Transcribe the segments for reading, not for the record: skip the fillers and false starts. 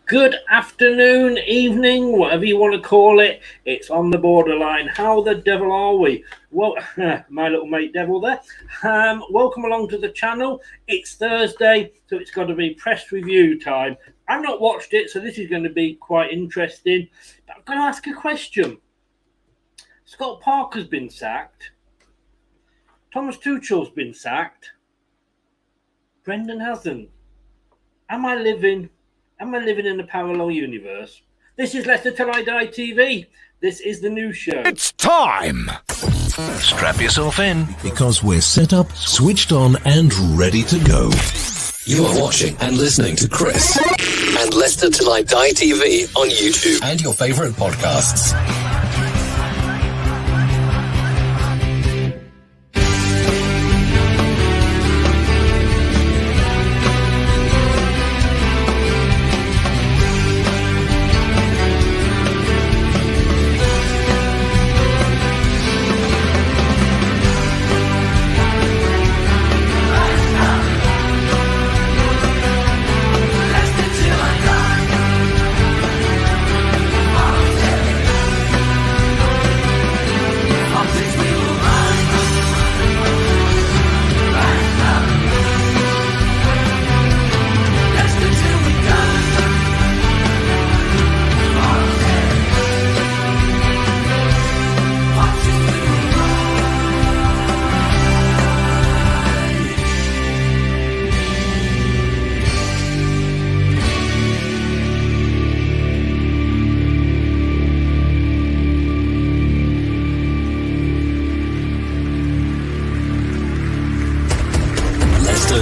Good afternoon, evening, whatever you want to call it. It's on the borderline. How the devil are we? Well, my little mate devil there. Welcome along to the channel. It's Thursday, so it's got to be press review time. I've not watched it, so this is going to be quite interesting. But I'm going to ask a question. Scott Parker's been sacked. Thomas Tuchel's been sacked. Brendan hasn't. Am I living in a parallel universe? This is Leicester Till I Die TV. This is the news show. It's time! Strap yourself in, because we're set up, switched on, and ready to go. You are watching and listening to Chris and Leicester Till I Die TV on YouTube and your favourite podcasts.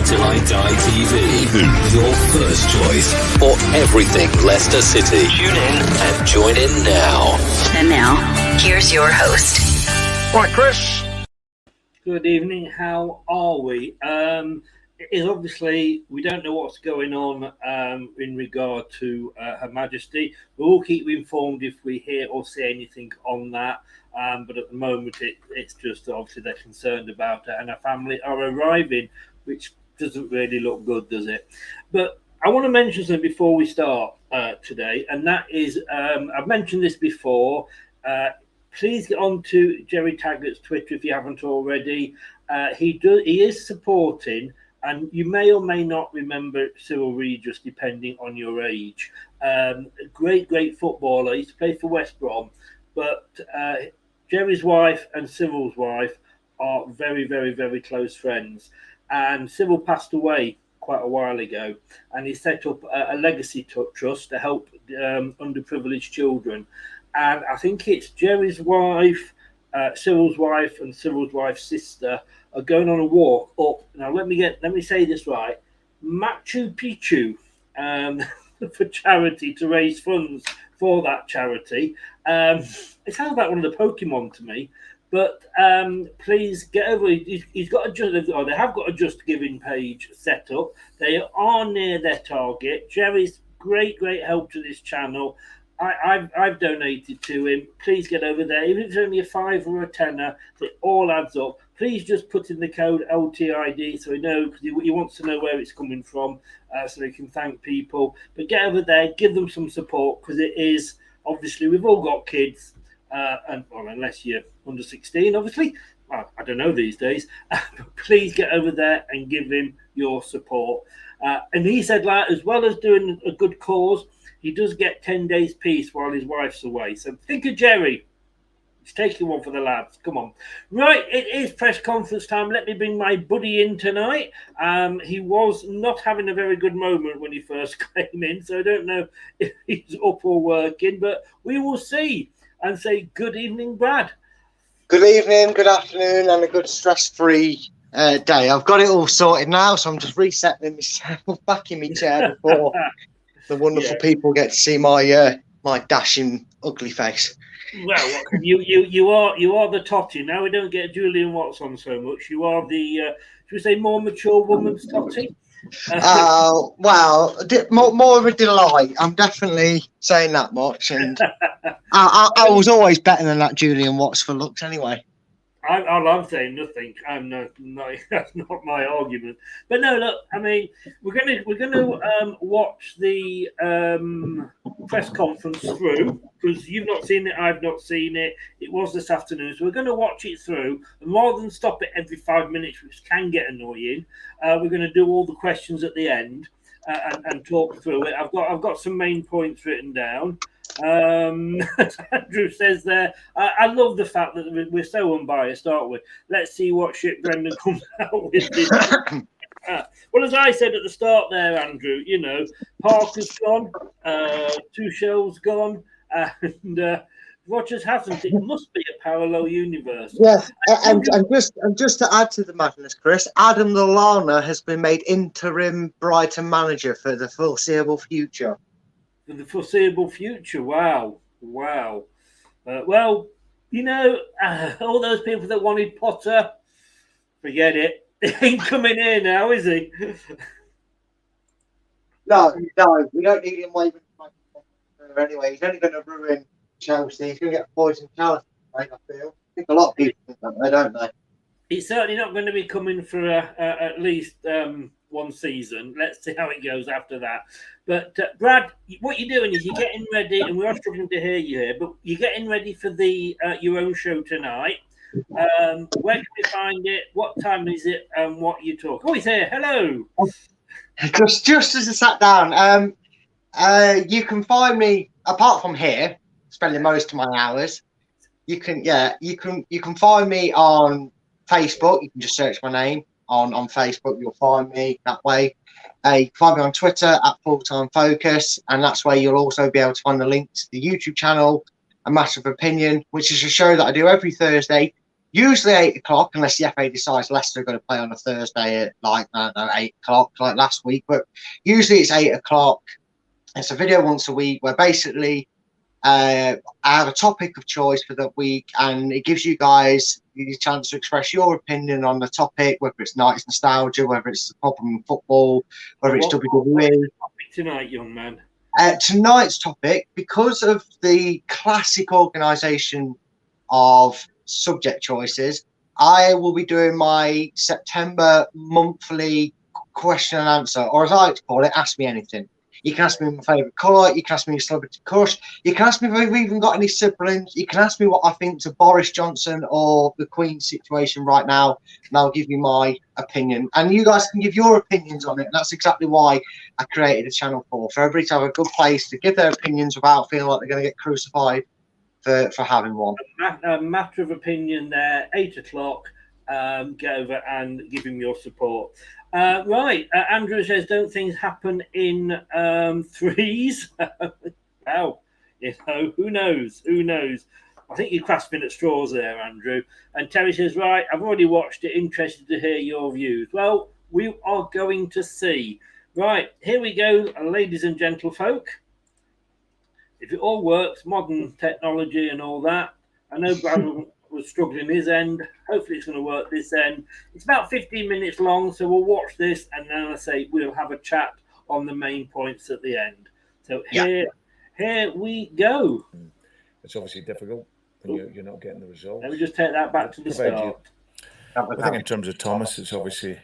Till I Die TV, your first choice for everything Leicester City. Tune in and join in now. And now, here's your host. Right, Chris. Good evening. How are we? It is obviously, we don't know what's going on in regard to Her Majesty. We'll keep you informed if we hear or see anything on that. But at the moment, it's just obviously they're concerned about it, and her family are arriving, which doesn't really look good, does it? But I want to mention something before we start today, and that is, I've mentioned this before. Please get on to Jerry Taggart's Twitter if you haven't already. He is supporting, and you may or may not remember Cyril Regis, depending on your age. Great footballer. He used to play for West Brom, but Jerry's wife and Cyril's wife are very close friends. And Cyril passed away quite a while ago, and he set up a legacy trust to help underprivileged children. And I think it's Jerry's wife, Cyril's wife, and Cyril's wife's sister are going on a walk up. Now let me say this right: Machu Picchu, for charity, to raise funds for that charity. It sounds like one of the Pokemon to me. But please get over. He's got they have got a Just Giving page set up. They are near their target. Jerry's great help to this channel. I've donated to him. Please get over there. Even if it's only a $5 or a $10, it all adds up. Please just put in the code LTID so he knows, because he wants to know where it's coming from, so he can thank people. But get over there, give them some support, because it is obviously we've all got kids. Unless you're under 16, obviously. Well, I don't know these days. But please get over there and give him your support. And he said, like, as well as doing a good cause, he does get 10 days peace while his wife's away. So think of Jerry. He's taking one for the lads. Come on. Right, it is press conference time. Let me bring my buddy in tonight. He was not having a very good moment when he first came in, so I don't know if he's up or working, but we will see. And say good evening, Brad. Good evening, good afternoon, and a good stress-free day. I've got it all sorted now, so I'm just resetting myself back in my chair before the wonderful people get to see my my dashing ugly face. Well, you are the totty. Now we don't get Julian Watts on so much. You are the should we say more mature woman's totty? Well, more of a delight. I'm definitely saying that much, and I was always better than that Julian Watts for looks anyway. All I'm saying nothing. I'm not. That's not my argument. But no, look. I mean, we're gonna watch the press conference through because you've not seen it. I've not seen it. It was this afternoon, so we're going to watch it through. And rather than stop it every 5 minutes, which can get annoying, we're going to do all the questions at the end and talk through it. I've got some main points written down. Andrew says there, I love the fact that we're so unbiased, aren't we? Let's see what shit Brendan comes out with this. Well, as I said at the start there, Andrew, you know, Parker's gone, Tuchel's gone, and Rodgers hasn't. It must be a parallel universe. Yeah, and just to add to the madness, Chris, Adam Lallana has been made interim Brighton manager for the foreseeable future. For the foreseeable future, wow. Well, you know, all those people that wanted Potter, forget it. He ain't coming here now, is he? No, we don't need him waving anyway. He's only going to ruin Chelsea. He's going to get poisoned Chelsea, I feel. I think a lot of people think that, don't they? He's certainly not going to be coming for at least one season. Let's see how it goes after that. But Brad, what you're doing is you're getting ready, and we are struggling to hear you here, but you're getting ready for the your own show tonight. Where can we find it? What time is it? And what you talk? Oh, he's here. Hello. Just as I sat down, you can find me apart from here, spending most of my hours. You can find me on Facebook. You can just search my name on Facebook. You'll find me that way. You can find me on Twitter at Fulltime Focus, and that's where you'll also be able to find the link to the YouTube channel, A Matter of Opinion, which is a show that I do every Thursday, usually 8 o'clock, unless the FA decides Leicester are going to play on a Thursday at 8 o'clock, like last week. But usually it's 8 o'clock. It's a video once a week where basically I have a topic of choice for that week, and it gives you guys the chance to express your opinion on the topic, whether it's 90s nostalgia, whether it's the problem in football, whether it's WWE. Tonight, young man. Tonight's topic, because of the classic organisation of subject choices, I will be doing my September monthly question and answer, or as I like to call it, Ask Me Anything. You can ask me my favourite colour. You can ask me your celebrity crush. You can ask me if I've even got any siblings. You can ask me what I think to Boris Johnson or the Queen's situation right now, and I'll give you my opinion. And you guys can give your opinions on it. And that's exactly why I created a channel for everybody to have a good place to give their opinions without feeling like they're going to get crucified for having one. A matter of opinion there, 8 o'clock. Get over and give him your support. Right, Andrew says, don't things happen in threes? Well, you know, who knows? I think you're grasping at straws there, Andrew. And Terry says, right, I've already watched it, interested to hear your views. Well, we are going to see. Right, here we go, ladies and gentlefolk. If it all works, modern technology and all that, I know Brad was struggling his end. Hopefully it's going to work this end. It's about 15 minutes long, so we'll watch this, and then I say we'll have a chat on the main points at the end. So here we go. It's obviously difficult when you're not getting the results. Let me just take that back to the start. I think in terms of Thomas, it's obviously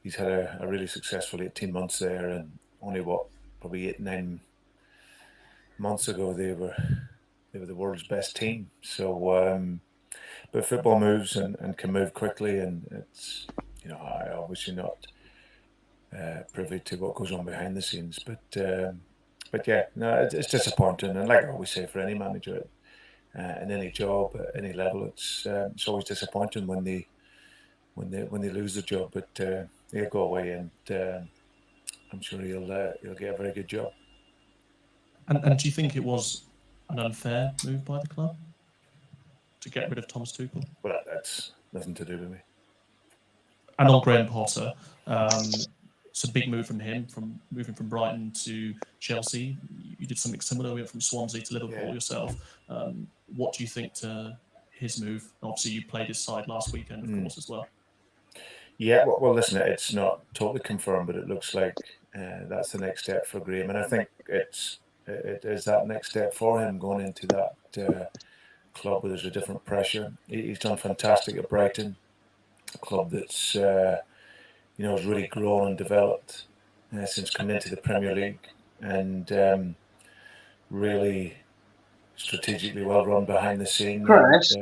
he's had a really successful 18 months there, and only probably 8-9 months ago they were the world's best team. So, but football moves and can move quickly, and it's, you know, I obviously not privy to what goes on behind the scenes, but yeah, no, it's disappointing. And like I always say, for any manager in any job at any level, it's always disappointing when they lose the job. But he'll go away, and I'm sure he'll get a very good job. And do you think it was an unfair move by the club to get rid of Thomas Tuchel? Well, that's nothing to do with me. And on Graham Potter, it's a big move from him, from moving from Brighton to Chelsea. You did something similar. We went from Swansea to Liverpool yourself. What do you think to his move? Obviously, you played his side last weekend, of course, as well. Yeah, well, listen, it's not totally confirmed, but it looks like that's the next step for Graham, and I think it is that next step for him going into that club where there's a different pressure. He's done fantastic at Brighton, a club that's has really grown and developed since coming into the Premier League, and really strategically well run behind the scene. Chris?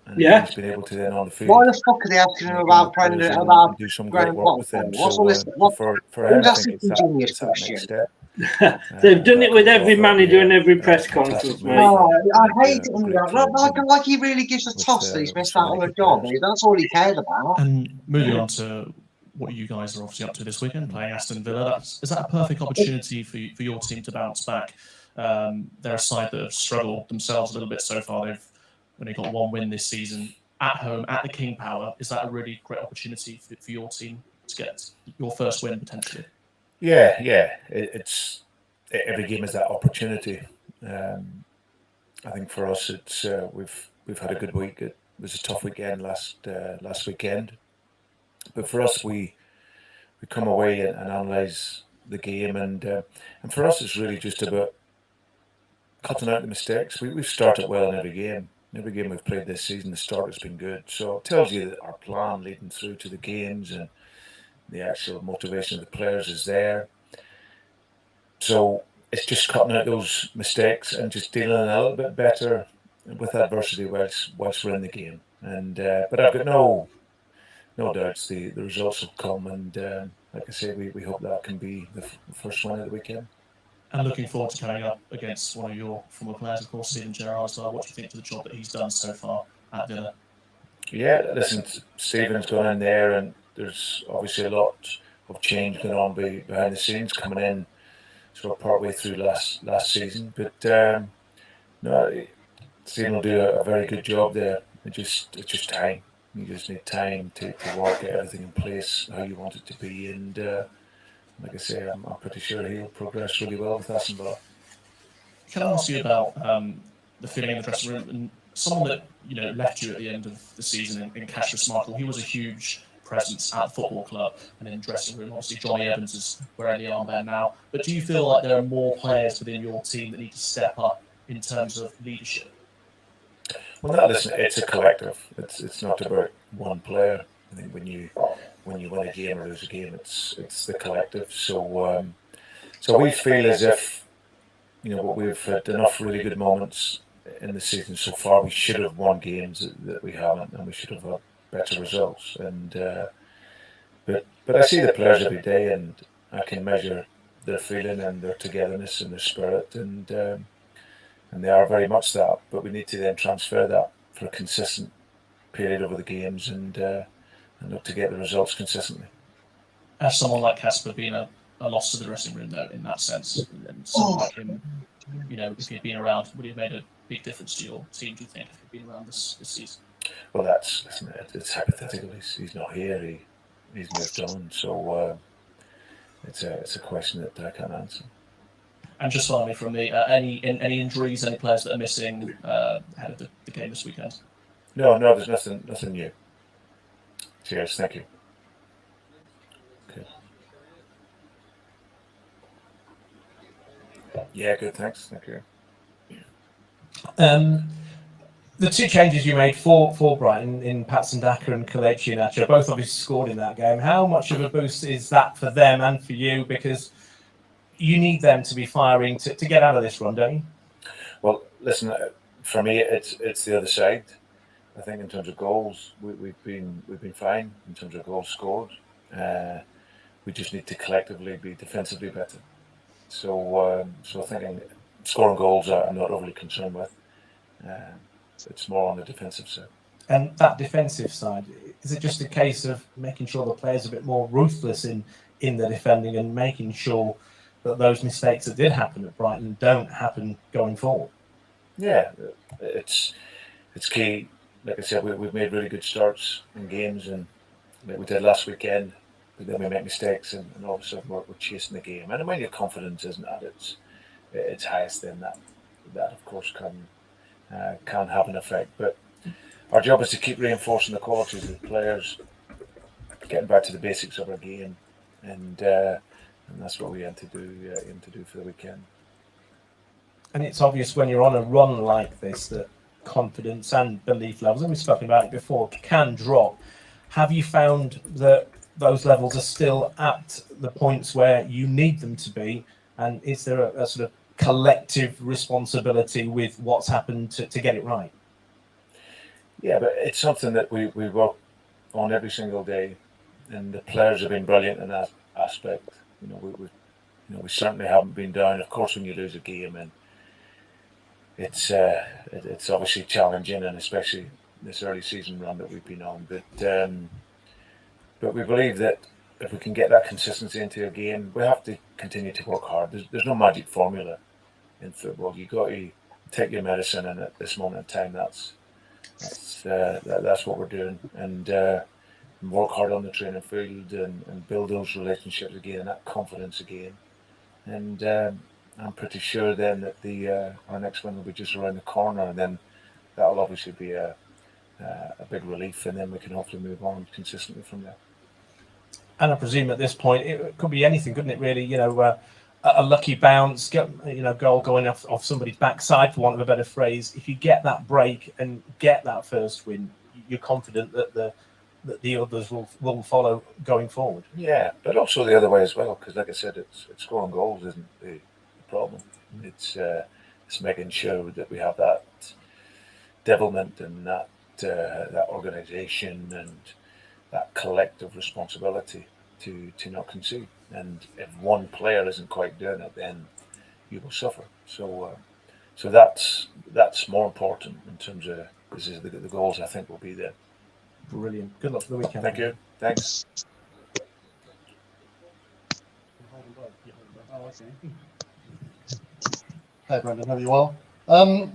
And he's been able to then on the field. Why the fuck are they asking him about do some great work with them. What's So all this? for him, I That's think a it's ingenious that question. next step. They've done it with every manager in every press conference, mate. Oh, I hate it when that. Like he really gives a toss that he's missed out on a job. That's all he cared about. And moving on to what you guys are obviously up to this weekend, playing Aston Villa. Is that a perfect opportunity for your team to bounce back? They're a side that have struggled themselves a little bit so far. They've only got one win this season at home at the King Power. Is that a really great opportunity for your team to get your first win potentially? Yeah. It's every game is that opportunity. I think for us, it's we've had a good week. It was a tough weekend last weekend, but for us, we come away and analyse the game, and for us, it's really just about cutting out the mistakes. We've started well in every game. Every game we've played this season, the start has been good. So it tells you that our plan leading through to the games and the actual motivation of the players is there. So it's just cutting out those mistakes and just dealing a little bit better with adversity whilst we're in the game. And but I've got no doubts the results will come. And like I say, we hope that can be the first win of the weekend. And looking forward to coming up against one of your former players, of course, Steven Gerrard. So what do you think to the job that he's done so far at Villa? Yeah, listen, Steven's gone in there, and there's obviously a lot of change going on behind the scenes, coming in sort of partway through last season. But no, Steven will do a very good job there. It's just time. You just need time to work, get everything in place how you want it to be, and like I say, I'm pretty sure he'll progress really well with Aston Villa. Can I ask you about the feeling in the dressing room, and someone that left you at the end of the season in Cassius Michael? He was a huge presence at the football club and in the dressing room. Obviously, Johnny Evans is wearing the armband now. But do you feel like there are more players within your team that need to step up in terms of leadership? Well, no, listen, it's a collective. It's not about one player. I think when you win a game or lose a game, it's the collective. So we feel as if we've had enough really good moments in the season so far. We should have won games that we haven't, and we should have had better results. And but I see the players every day, and I can measure their feeling and their togetherness and their spirit, and they are very much that. But we need to then transfer that for a consistent period over the games, and look to get the results consistently. Has someone like Casper been a loss to the dressing room, though, in that sense? And someone like him, if he'd been around, would he have made a big difference to your team, do you think, if he'd been around this season? Well, it's hypothetical. He's not here. He's moved on. So it's a question that I can't answer. And just finally from me, any injuries, any players that are missing ahead of the game this weekend? No, there's nothing new. Cheers, thank you. Okay. Yeah, good, thanks. Thank you. The two changes you made for Brighton in Patson Daka and Kelechi Iheanacho, both obviously scored in that game. How much of a boost is that for them and for you? Because you need them to be firing to get out of this run, don't you? Well, listen, for me, it's the other side. I think in terms of goals, we've been fine in terms of goals scored. We just need to collectively be defensively better. So thinking scoring goals, I'm not overly concerned with. It's more on the defensive side. And that defensive side, is it just a case of making sure the players are a bit more ruthless in the defending and making sure that those mistakes that did happen at Brighton don't happen going forward? Yeah, it's key. Like I said, we've made really good starts in games, and like we did last weekend, but then we make mistakes, and all of a sudden we're chasing the game. And when your confidence isn't at its highest, then that of course can have an effect. But our job is to keep reinforcing the qualities of the players, getting back to the basics of our game, and that's what we aim to do for the weekend. And it's obvious when you're on a run like this that confidence and belief levels, and we've spoken about it before, can drop. Have you found that those levels are still at the points where you need them to be? And is there a sort of collective responsibility with what's happened to get it right? Yeah, but it's something that we work on every single day, and the players have been brilliant in that aspect. We certainly haven't been down. Of course, when you lose a game, and it's obviously challenging, and especially this early season run that we've been on. But we believe that if we can get that consistency into a game, we have to continue to work hard. There's no magic formula in football. You've got to take your medicine, and at this moment in time, that's what we're doing, and work hard on the training field and build those relationships again, that confidence again. And I'm pretty sure then that our next one will be just around the corner, and then that'll obviously be a big relief, and then we can hopefully move on consistently from there. And I presume at this point it could be anything, couldn't it? Really, a lucky bounce, goal going off somebody's backside, for want of a better phrase. If you get that break and get that first win, you're confident that the others will follow going forward. Yeah, but also the other way as well, because like I said, it's scoring goals isn't the problem. It's making sure that we have that devilment and that organisation and that collective responsibility to not concede. And if one player isn't quite doing it, then you will suffer. So that's more important in terms of the goals. I think will be there. Brilliant. Good luck for the weekend. Thank you. Thanks. Hey Brendan, how are you well? Well,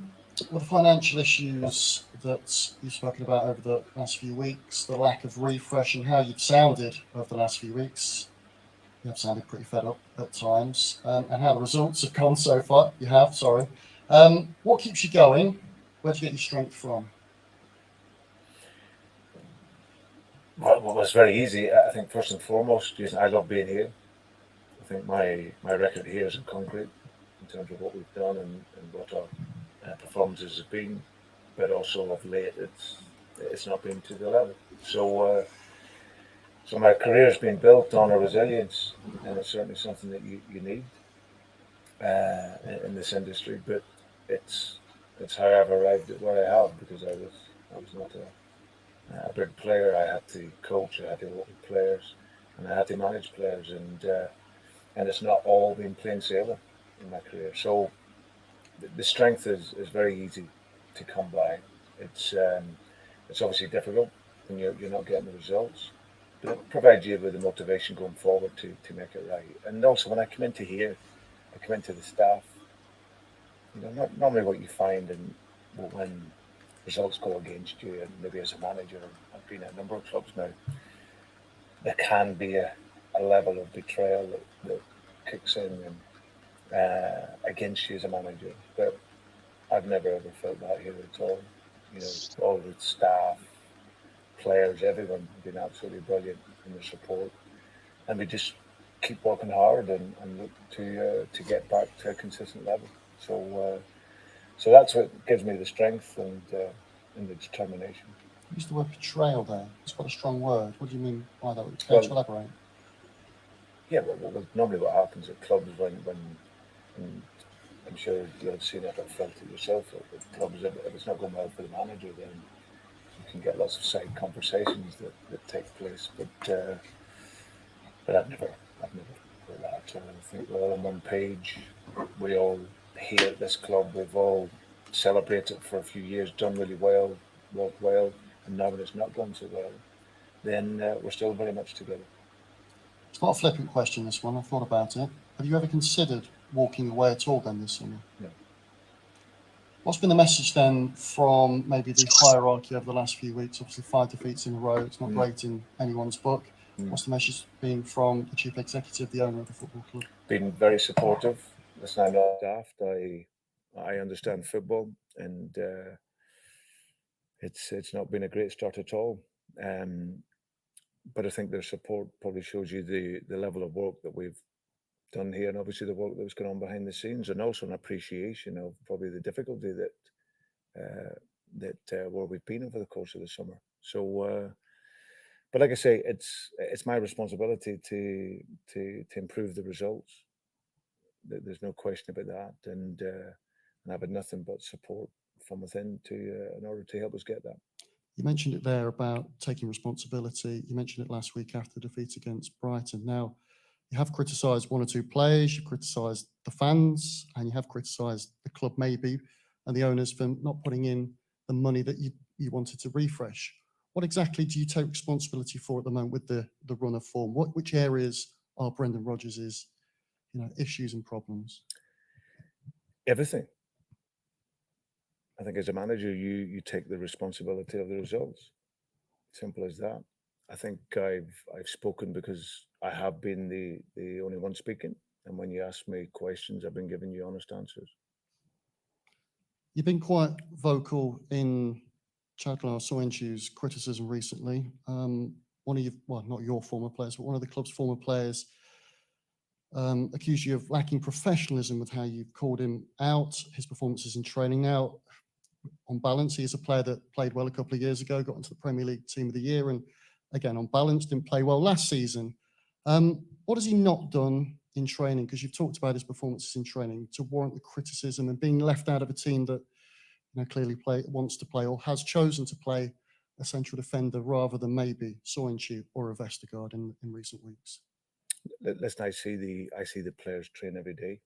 the financial issues that you've spoken about over the last few weeks, the lack of refresh and how you've sounded over the last few weeks, you have sounded pretty fed up at times, and how the results have gone so far, you have, sorry. What keeps you going? Where do you get your strength from? Well, it's very easy. I think first and foremost, Jason, I love being here. I think my record here is in concrete in terms of what we've done and what our performances have been, but also of late it's not been to the level. So my career has been built on a resilience, and it's certainly something that you need in this industry. But it's how I've arrived at where I have, because I was not a big player. I had to coach, I had to work with players, and I had to manage players, and it's not all been plain sailing in my career. So the strength is very easy to come by. It's obviously difficult when you're not getting the results, but it provides you with the motivation going forward to make it right. And also when I come into here, I come into the staff. Not normally what you find when results go against you, and maybe as a manager, I've been at a number of clubs now, there can be a level of betrayal that kicks in and against you as a manager. But I've never ever felt that here at all. All the staff, players, everyone have been absolutely brilliant in their support, and we just keep working hard and look to get back to a consistent level. So that's what gives me the strength and the determination. You used the word betrayal there. It's quite a strong word. What do you mean by that? Can you elaborate? Yeah, well, normally what happens at clubs when I'm sure you've seen it or felt it yourself at clubs, if it's not going well for the manager, then you can get lots of side conversations that take place. But I've never heard that at all. I think we're all on one page. We all here at this club, we've all celebrated for a few years, done really well, worked well, and now when it's not going so well, then we're still very much together. It's not a flippant question, this one. I've thought about it. Have you ever considered walking away at all then this summer? No. What's been the message then from maybe the hierarchy over the last few weeks? Obviously 5 defeats in a row. It's not great in anyone's book. What's the message been from the chief executive, the owner of the football club? Been very supportive. Listen, I'm not daft. I understand football, and it's not been a great start at all. But I think their support probably shows you the level of work that we've done here, and obviously the work that was going on behind the scenes, and also an appreciation of probably the difficulty that where we've been over the course of the summer. So, but like I say, it's my responsibility to improve the results. There's no question about that, and I've had nothing but support from within in order to help us get that. You mentioned it there about taking responsibility. You mentioned it last week after the defeat against Brighton. Now, you have criticised one or two players, you've criticised the fans, and you have criticised the club maybe, and the owners for not putting in the money that you wanted to refresh. What exactly do you take responsibility for at the moment with the run of form? Which areas are Brendan Rodgers' issues and problems? Everything. I think as a manager, you take the responsibility of the results. Simple as that. I think I've spoken because I have been the only one speaking, and when you ask me questions, I've been giving you honest answers. You've been quite vocal in Chadlar Soyuncu's criticism recently. One of you, well, not your former players, but one of the club's former players accused you of lacking professionalism with how you've called him out, his performances in training. Now, on balance, he is a player that played well a couple of years ago, got into the Premier League Team of the Year, and again, on balance, didn't play well last season. What has he not done in training? Because you've talked about his performances in training to warrant the criticism and being left out of a team that clearly wants to play or has chosen to play a central defender rather than maybe Soyuncu or a Vestergaard in recent weeks. Listen, I see the players train every day,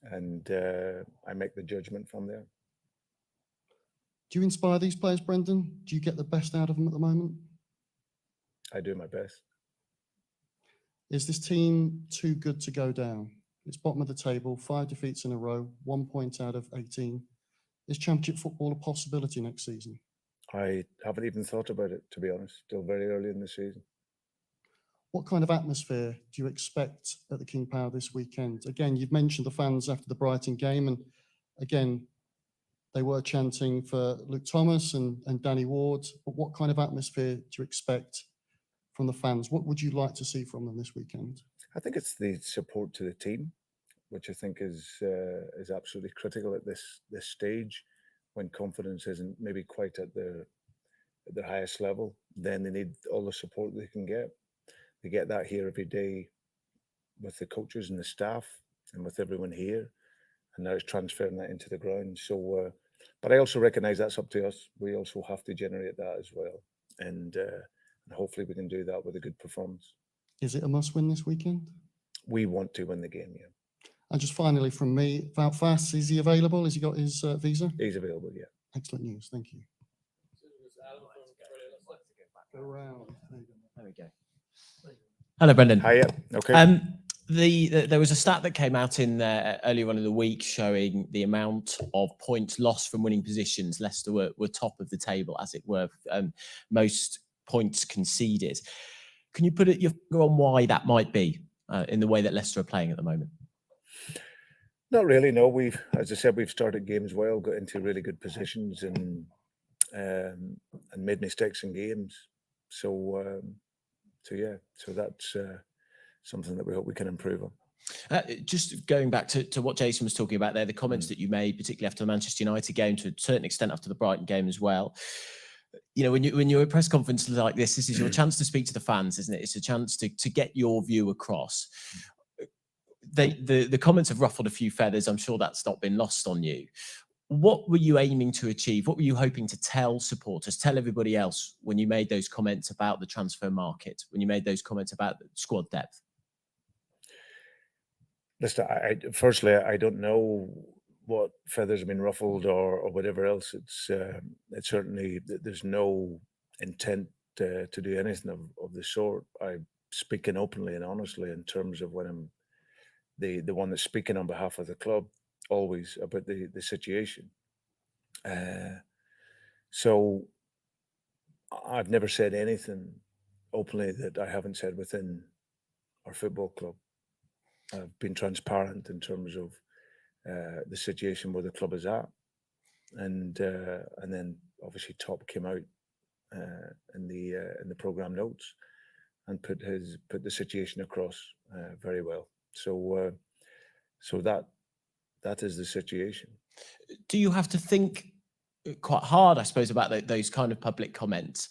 and I make the judgment from there. Do you inspire these players, Brendan? Do you get the best out of them at the moment? I do my best. Is this team too good to go down? It's bottom of the table, 5 defeats in a row, 1 point out of 18. Is Championship football a possibility next season? I haven't even thought about it, to be honest. Still very early in the season. What kind of atmosphere do you expect at the King Power this weekend? Again, you've mentioned the fans after the Brighton game, and again, they were chanting for Luke Thomas and Danny Ward. But what kind of atmosphere do you expect from the fans? What would you like to see from them this weekend? I think it's the support to the team, which I think is absolutely critical at this stage, when confidence isn't maybe quite at their highest level. Then they need all the support they can get. They get that here every day with the coaches and the staff and with everyone here, and now it's transferring that into the ground. So, but I also recognise that's up to us. We also have to generate that as well, and hopefully we can do that with a good performance. Is it a must-win this weekend? We want to win the game, yeah. And just finally from me, Wout Faes, is he available? Has he got his visa? He's available, yeah. Excellent news, thank you. Go around. There we go. Hello, Brendan. Hiya. Okay. There was a stat that came out in earlier on in the week showing the amount of points lost from winning positions. Leicester were top of the table, as it were, most points conceded. Can you put your finger on why that might be in the way that Leicester are playing at the moment? Not really, no. As I said, we've started games well, got into really good positions, and made mistakes in games. So that's something that we hope we can improve on. Just going back to what Jason was talking about there, the comments that you made, particularly after the Manchester United game, to a certain extent after the Brighton game as well. When you're at press conferences like this is your chance to speak to the fans, isn't it? It's a chance to get your view across. The comments have ruffled a few feathers. I'm sure that's not been lost on you. What were you aiming to achieve? What were you hoping to tell supporters, tell everybody else when you made those comments about the transfer market, when you made those comments about the squad depth? Listen, firstly, I don't know what feathers have been ruffled or whatever else. It's certainly, there's no intent to do anything of the sort. I'm speaking openly and honestly in terms of when I'm the one that's speaking on behalf of the club, always about the situation. So I've never said anything openly that I haven't said within our football club. I've been transparent in terms of the situation where the club is at, and then obviously Top came out in the programme notes and put the situation across very well. So that is the situation. Do you have to think quite hard, I suppose, about those kind of public comments,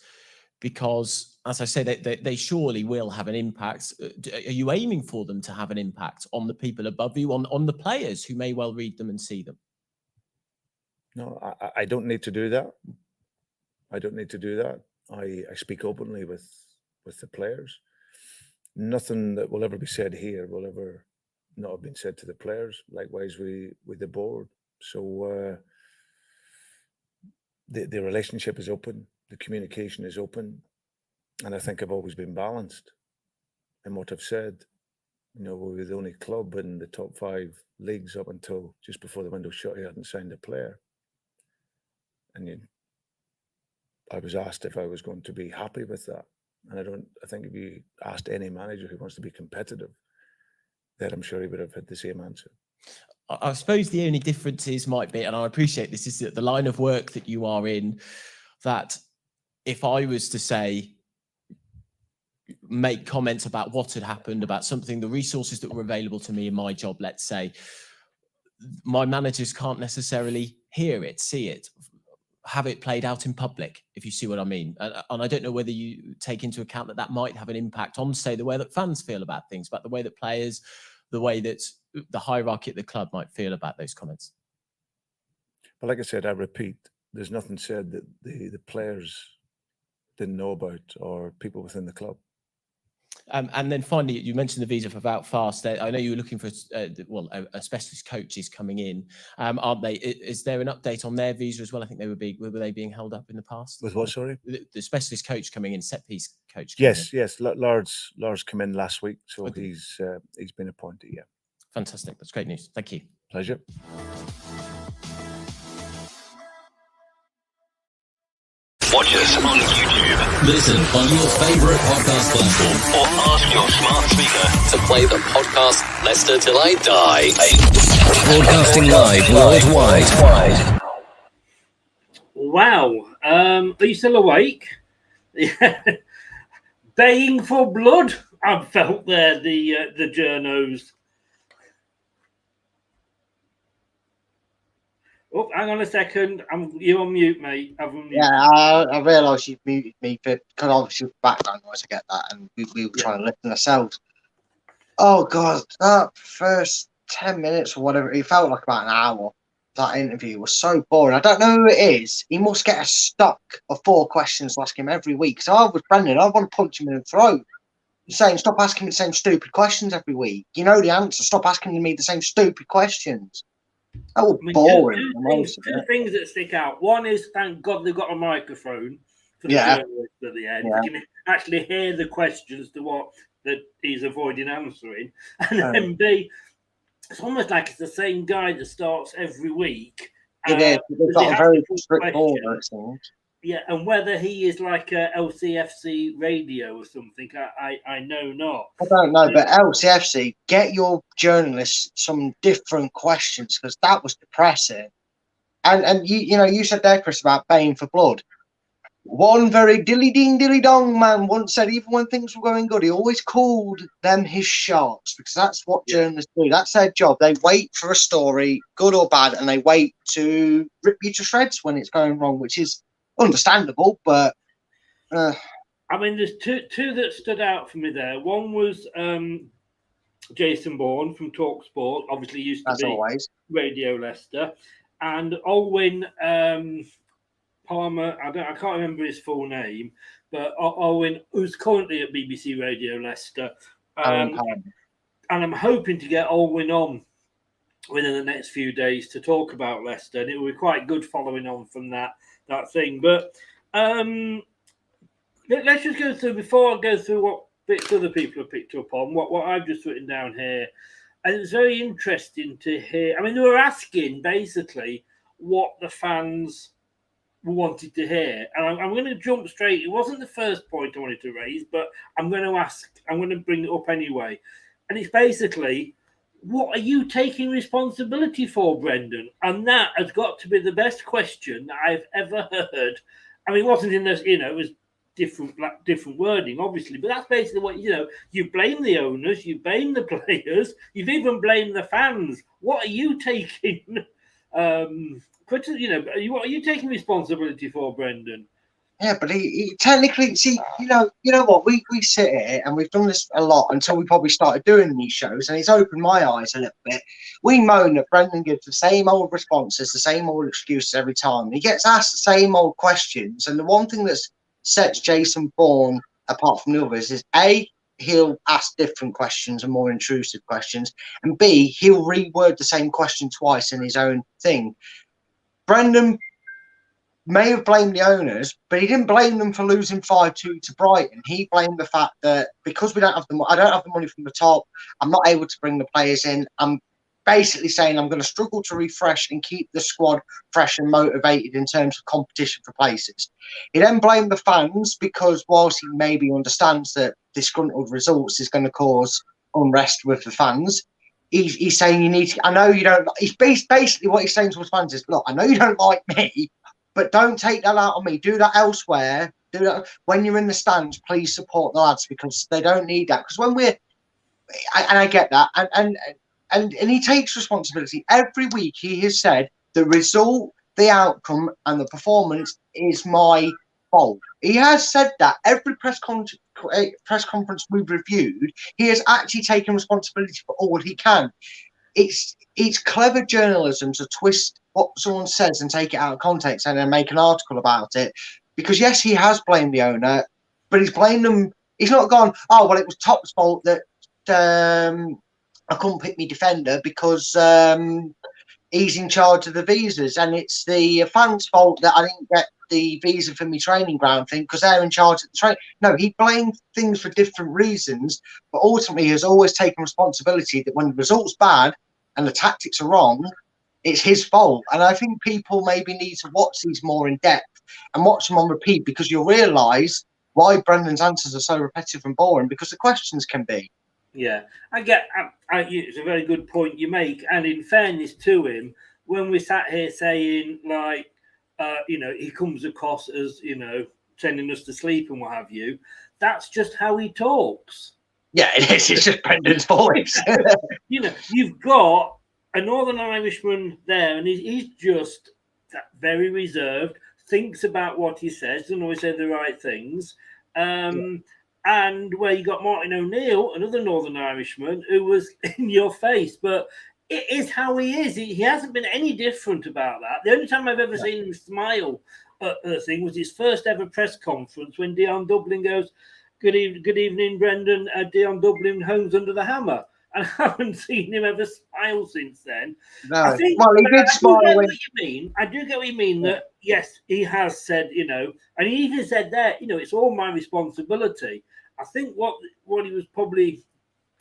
because, as I say, they surely will have an impact. Are you aiming for them to have an impact on the people above you, on the players who may well read them and see them? No, I don't need to do that. I don't need to do that. I speak openly with the players. Nothing that will ever be said here will ever not have been said to the players. Likewise, with the board. So the relationship is open. The communication is open, and I think I've always been balanced in what I've said. You know, we were the only club in the top 5 leagues up until just before the window shut who hadn't signed a player. And I was asked if I was going to be happy with that. And I think if you asked any manager who wants to be competitive, then I'm sure he would have had the same answer. I suppose the only differences might be, and I appreciate this, is that the line of work that you are in, that if I was to say, make comments about what had happened, about something, the resources that were available to me in my job, let's say, my managers can't necessarily hear it, see it, have it played out in public, if you see what I mean. And I don't know whether you take into account that might have an impact on, say, the way that fans feel about things, about the way that players, the way that the hierarchy at the club might feel about those comments. But like I said, I repeat, there's nothing said that the players didn't know about, or people within the club. And then finally, you mentioned the visa for Fast. I know you were looking for a specialist coach is coming in, aren't they? Is there an update on their visa as well? I think were they being held up in the past? With what? Sorry, the specialist coach coming in, set piece coach. Yes. Lars came in last week, so he's been appointed. Yeah, fantastic. That's great news. Thank you. Pleasure. Watch us on YouTube. Listen on your favourite podcast platform, or ask your smart speaker to play the podcast Leicester Till I Die. Broadcasting live worldwide. Wow. Are you still awake? Baying for blood. I felt there the journos. Oh, hang on a second. You're on mute, mate. Yeah, I realised you've muted me, but because obviously background noise, I get that, and we were trying to listen ourselves. Oh God, that first 10 minutes or whatever, it felt like about an hour. That interview was so boring. I don't know who it is. He must get a stock of 4 questions to ask him every week. So I was Brendan. I want to punch him in the throat. He's saying, stop asking me the same stupid questions every week. You know the answer. Stop asking me the same stupid questions. That was boring. Two things that stick out. One is, thank God they've got a microphone for the journalist at the end. You can actually hear the questions to what that he's avoiding answering. And then B, it's almost like it's the same guy that starts every week. It is. They've got a very strict board, it seems. Yeah, and whether he is like a LCFC radio or something, I know not. I don't know, but LCFC, get your journalists some different questions, because that was depressing. And you said there, Chris, about baying for blood. One very dilly-ding-dilly-dong man once said, even when things were going good, he always called them his sharks, because that's what journalists do. That's their job. They wait for a story, good or bad, and they wait to rip you to shreds when it's going wrong, which is understandable, but I mean, there's two that stood out for me there. One was Jason Bourne from TalkSport, obviously used to be Radio Leicester, and Owen Palmer. I can't remember his full name, but Owen, who's currently at BBC Radio Leicester, and I'm hoping to get Owen on within the next few days to talk about Leicester, and it will be quite good following on from that thing. But let's just go through, before I go through what bits other people have picked up on, what I've just written down here. And it's very interesting to hear. I mean, they were asking basically what the fans wanted to hear. And I'm going to jump straight. It wasn't the first point I wanted to raise, but I'm going to bring it up anyway. And it's basically, what are you taking responsibility for, Brendan? And that has got to be the best question that I've ever heard. I mean, it wasn't in this, it was different wording, obviously, but that's basically what, you blame the owners, you blame the players, you've even blamed the fans. What are you taking what are you taking responsibility for, Brendan? Yeah, but he technically, see, you know what? We sit here and we've done this a lot until we probably started doing these shows, and it's opened my eyes a little bit. We moan that Brendan gives the same old responses, the same old excuses every time. He gets asked the same old questions, and the one thing that sets Jason Bourne apart from the others is A, he'll ask different questions and more intrusive questions, and B, he'll reword the same question twice in his own thing. Brendan may have blamed the owners, but he didn't blame them for losing 5-2 to Brighton. He blamed the fact that because I don't have the money from the top, I'm not able to bring the players in. I'm basically saying I'm going to struggle to refresh and keep the squad fresh and motivated in terms of competition for places. He then blamed the fans because whilst he maybe understands that disgruntled results is going to cause unrest with the fans, he's saying you need to, I know you don't, he's basically what he's saying to his fans is, look, I know you don't like me, but don't take that out on me. Do that elsewhere. Do that when you're in the stands. Please support the lads because they don't need that. Because when I get that, and he takes responsibility every week. He has said the result, the outcome, and the performance is my fault. He has said that every press conference we've reviewed. He has actually taken responsibility for all he can. It's clever journalism to twist what someone says and take it out of context and then make an article about it. Because yes, he has blamed the owner, but he's blamed them. He's not gone, oh well, it was Top's fault that I couldn't pick me defender because he's in charge of the visas, and it's the fans' fault that I didn't get the visa for my training ground thing because they're in charge of the training. No, he blamed things for different reasons, but ultimately he has always taken responsibility that when the result's bad and the tactics are wrong, it's his fault. And I think people maybe need to watch these more in depth and watch them on repeat because you'll realise why Brendan's answers are so repetitive and boring, because the questions can be. Yeah, it's a very good point you make. And in fairness to him, when we sat here saying, like, he comes across as, sending us to sleep and what have you, that's just how he talks. Yeah, it is. It's just Brendan's voice. You've got a Northern Irishman there, and he's just very reserved, thinks about what he says, doesn't always say the right things. And where you got Martin O'Neill, another Northern Irishman, who was in your face. But it is how he is. He hasn't been any different about that. The only time I've ever seen him smile at the thing was his first ever press conference when Dion Dublin goes, good evening, Brendan. Dion Dublin, home's under the hammer. And I haven't seen him ever smile since then. No. He did smile. I do get what you mean that, yes, he has said, and he even said there, it's all my responsibility. I think what he was probably,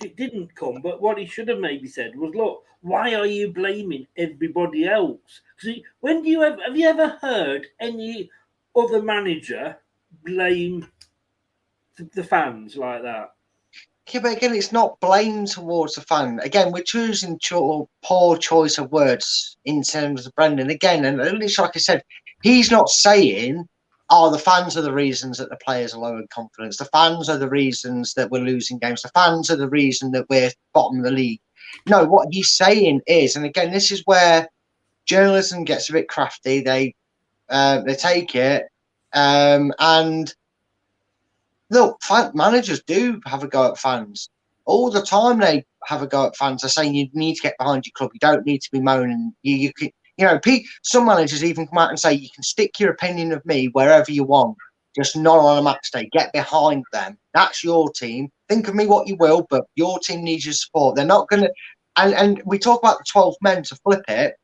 it didn't come, but what he should have maybe said was, look, why are you blaming everybody else? Because have you ever heard any other manager blame the fans like that? Yeah, but again, it's not blame towards the fan. Again, we're choosing poor choice of words in terms of Brendan. Again, and it's like I said, he's not saying, the fans are the reasons that the players are low in confidence. The fans are the reasons that we're losing games. The fans are the reason that we're bottom of the league. No, what he's saying is, and again, this is where journalism gets a bit crafty. They take it and look, managers do have a go at fans. All the time they have a go at fans. They're saying you need to get behind your club. You don't need to be moaning. You can, some managers even come out and say you can stick your opinion of me wherever you want, just not on a match day. Get behind them. That's your team. Think of me what you will, but your team needs your support. They're not going to... And we talk about the 12 men to flip it,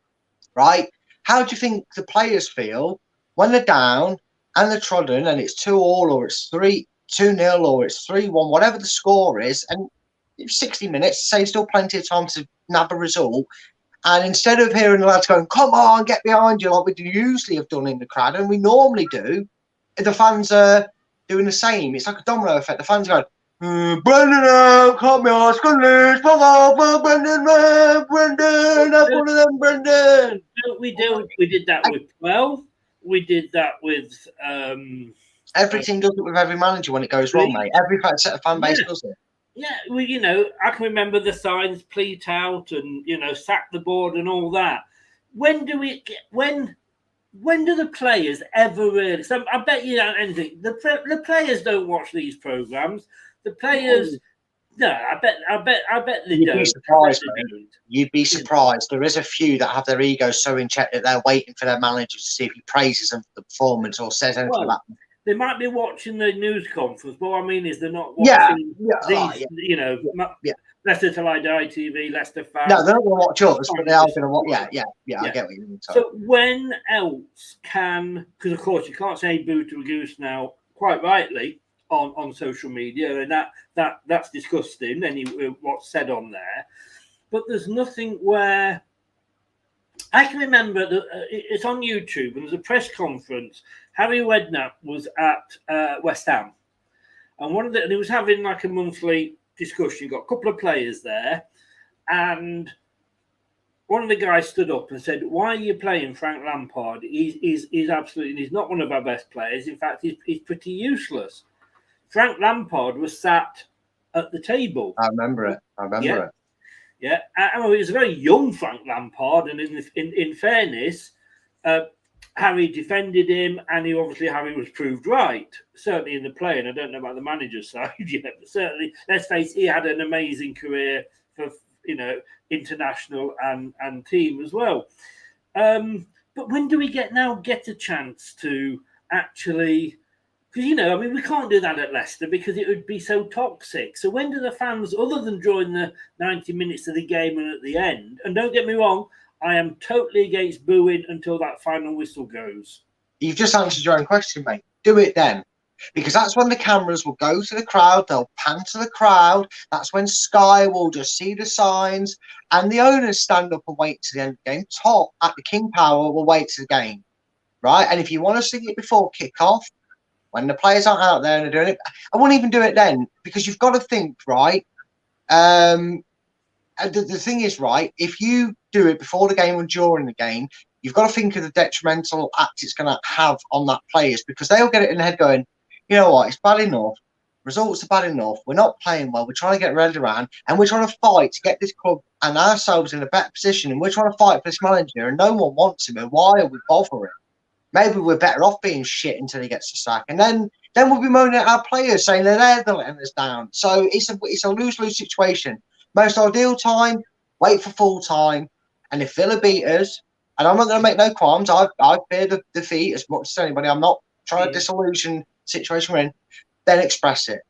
right? How do you think the players feel when they're down and they're trodden and it's 2-2 or it's 2-0 or it's 3-1, whatever the score is, and 60 minutes, say still plenty of time to nab a result. And instead of hearing the lads going, come on, get behind you, like we usually have done in the crowd, and we normally do, the fans are doing the same. It's like a domino effect. The fans are going, Brendan, come on, it's going to lose, Brendan, that's one of them, Brendan. We did that with 12. We did that with... every team does it with every manager when it goes wrong, mate. Every set of fan base does it. Yeah, I can remember the signs, pleat out and, sack the board and all that. when do we get when do the players ever really? So I bet you don't anything. The players don't watch these programs. The players, no, I bet they You'd don't. be surprised, mate. You'd be surprised. There is a few that have their egos so in check that they're waiting for their manager to see if he praises them for the performance or says anything about them. They might be watching the news conference, but what I mean is they're not watching these. You know, Leicester Till I Die TV, Leicester fans. No, they're not going to watch us, but they are going to watch. Yeah. I get what you mean. So when else can? Because of course you can't say boo to a goose now, quite rightly, on social media, and that's disgusting. What's said on there, but there's nothing where. I can remember that it's on YouTube, and there's a press conference. Harry Redknapp was at West Ham, and he was having like a monthly discussion. Got a couple of players there, and one of the guys stood up and said, "Why are you playing Frank Lampard? He's absolutely, he's not one of our best players. In fact, he's pretty useless." Frank Lampard was sat at the table. I remember it. Yeah, it was a very young Frank Lampard, and in fairness, Harry defended him, and Harry was proved right. Certainly in the play, and I don't know about the manager's side yet, but certainly, let's face it, he had an amazing career for international and team as well. But when do we get a chance to actually? Because, we can't do that at Leicester because it would be so toxic. So when do the fans, other than during the 90 minutes of the game and at the end, and don't get me wrong, I am totally against booing until that final whistle goes. You've just answered your own question, mate. Do it then. Because that's when the cameras will go to the crowd, they'll pan to the crowd. That's when Sky will just see the signs, and the owners stand up and wait to the end of the game. Top at the King Power will wait to the game, right? And if you want to sing it before kick-off, when the players aren't out there and they're doing it, I won't even do it then, because you've got to think, right? And the thing is, right, if you do it before the game and during the game, you've got to think of the detrimental act it's going to have on that players, because they'll get it in the head going, you know what, it's bad enough. Results are bad enough. We're not playing well. We're trying to get ready around, and we're trying to fight to get this club and ourselves in a better position, and we're trying to fight for this manager, and no one wants him, and why are we bothering? Maybe we're better off being shit until he gets the sack, and then we'll be moaning at our players saying they're letting us down. So it's a lose-lose situation. Most ideal time, wait for full time, and if Villa beat us, and I'm not going to make no qualms, I fear the defeat as much as anybody. I'm not trying to disillusion the situation we're in. Then express it.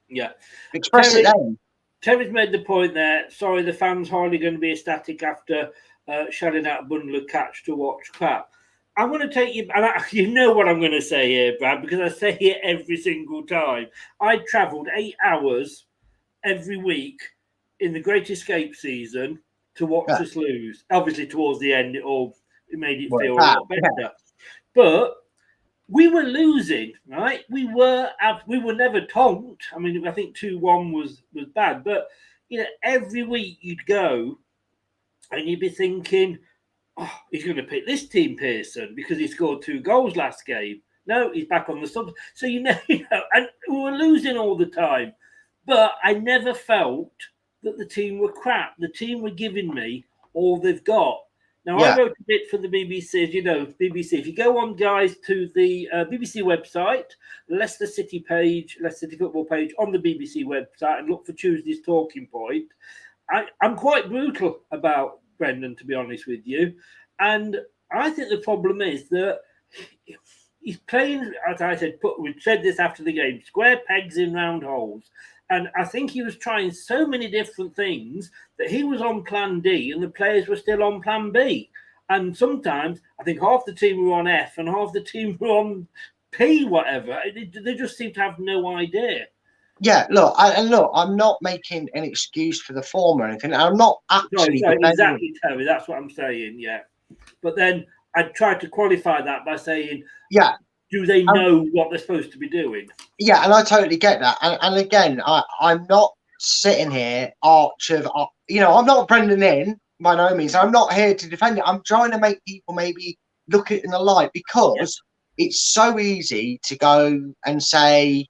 Yeah, express it then. Terry's made the point there. Sorry, the fans hardly going to be ecstatic after shelling out a bundle of catch to watch crap. I'm going to take you, and you know what I'm going to say here, Brad, because I say it every single time. I travelled 8 hours every week in the Great Escape season to watch us lose. Obviously, towards the end, it made it feel a lot better. But we were losing, right? We were never tonked. I mean, I think 2-1 was bad, but every week you'd go and you'd be thinking, oh, he's going to pick this team, Pearson, because he scored 2 goals last game. No, he's back on the subs. So, and we were losing all the time. But I never felt that the team were crap. The team were giving me all they've got. Now, I wrote a bit for the BBC. As you know, BBC, if you go on, guys, to the BBC website, Leicester City page, Leicester City football page on the BBC website, and look for Tuesday's talking point, I'm quite brutal about Brendan, to be honest with you. And I think the problem is that he's playing, as I said, we said this after the game, square pegs in round holes. And I think he was trying so many different things that he was on plan D and the players were still on plan B. And sometimes I think half the team were on F and half the team were on P, whatever. They just seem to have no idea. Yeah, look, I'm not making an excuse for the form or anything. I'm not actually... No, exactly, Terry, that's what I'm saying, yeah. But then I tried to qualify that by saying... Yeah. Do they know what they're supposed to be doing? Yeah, and I totally get that. And again, I'm not sitting here, I'm not Brendan in, by no means. I'm not here to defend it. I'm trying to make people maybe look at it in the light, because it's so easy to go and say,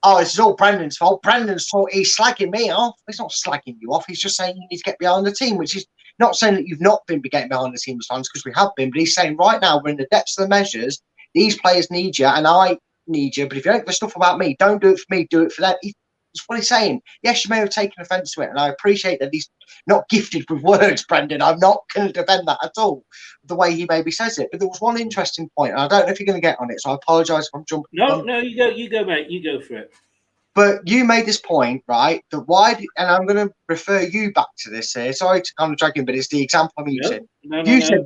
oh, this is all Brendan's fault. Brendan's fault. He's slagging me off. He's not slagging you off. He's just saying you need to get behind the team, which is not saying that you've not been getting behind the scenes fans, because we have been, but he's saying right now we're in the depths of the measures. These players need you, and I need you. But if you don't give a stuff about me, don't do it for me, do it for them. That's what he's saying. Yes, you may have taken offence to it, and I appreciate that he's not gifted with words, Brendan. I'm not going to defend that at all, the way he maybe says it. But there was one interesting point, and I don't know if you're going to get on it, so I apologise if I'm jumping. No, you go, mate. You go for it. But you made this point, right? That and I'm going to refer you back to this here. Sorry to kind of drag in, but it's the example I'm using. You said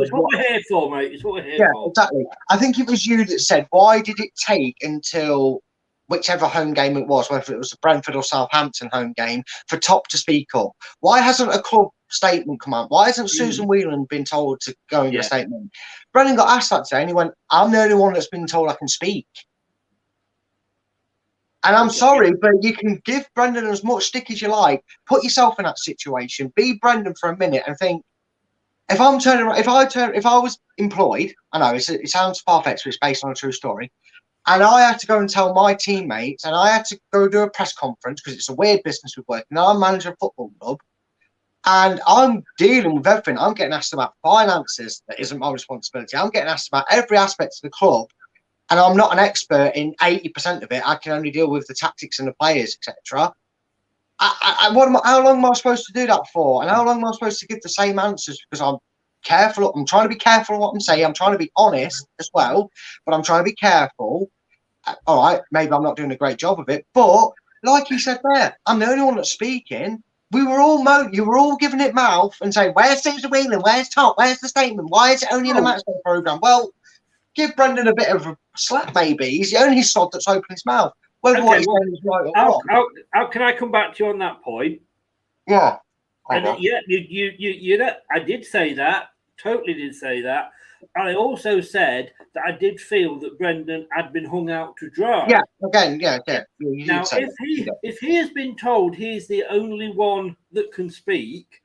it's what we're here for, mate. It's what we're here for. Exactly. I think it was you that said, why did it take until whichever home game it was, whether it was the Brentford or Southampton home game, for Top to speak up? Why hasn't a club statement come out? Why hasn't Susan Whelan been told to go and get a statement? Brendan got asked that today, and he went, I'm the only one that's been told I can speak. And I'm sorry, but you can give Brendan as much stick as you like. Put yourself in that situation. Be Brendan for a minute and think, if I was employed, I know it sounds far-fetched, but it's based on a true story, and I had to go and tell my teammates, and I had to go do a press conference because it's a weird business with work. Now I'm manager of a football club, and I'm dealing with everything. I'm getting asked about finances. That isn't my responsibility. I'm getting asked about every aspect of the club. And I'm not an expert in 80% of it. I can only deal with the tactics and the players, etc. How long am I supposed to do that for? And how long am I supposed to give the same answers? Because I'm careful. I'm trying to be careful of what I'm saying. I'm trying to be honest as well, but I'm trying to be careful. All right, maybe I'm not doing a great job of it, but like you said there, I'm the only one that's speaking. We were all you were all giving it mouth and saying, "Where's Susan Whelan? Where's Top? Where's the statement? Why is it only in the matchday programme?" Well, give Brendan a bit of a slap, maybe. He's the only sod that's opened his mouth. Whether what he's saying is right or wrong. How can I come back to you on that point? Yeah. I did say that. Totally did say that. And I also said that I did feel that Brendan had been hung out to dry. Yeah, again, Now, if he has been told he's the only one that can speak,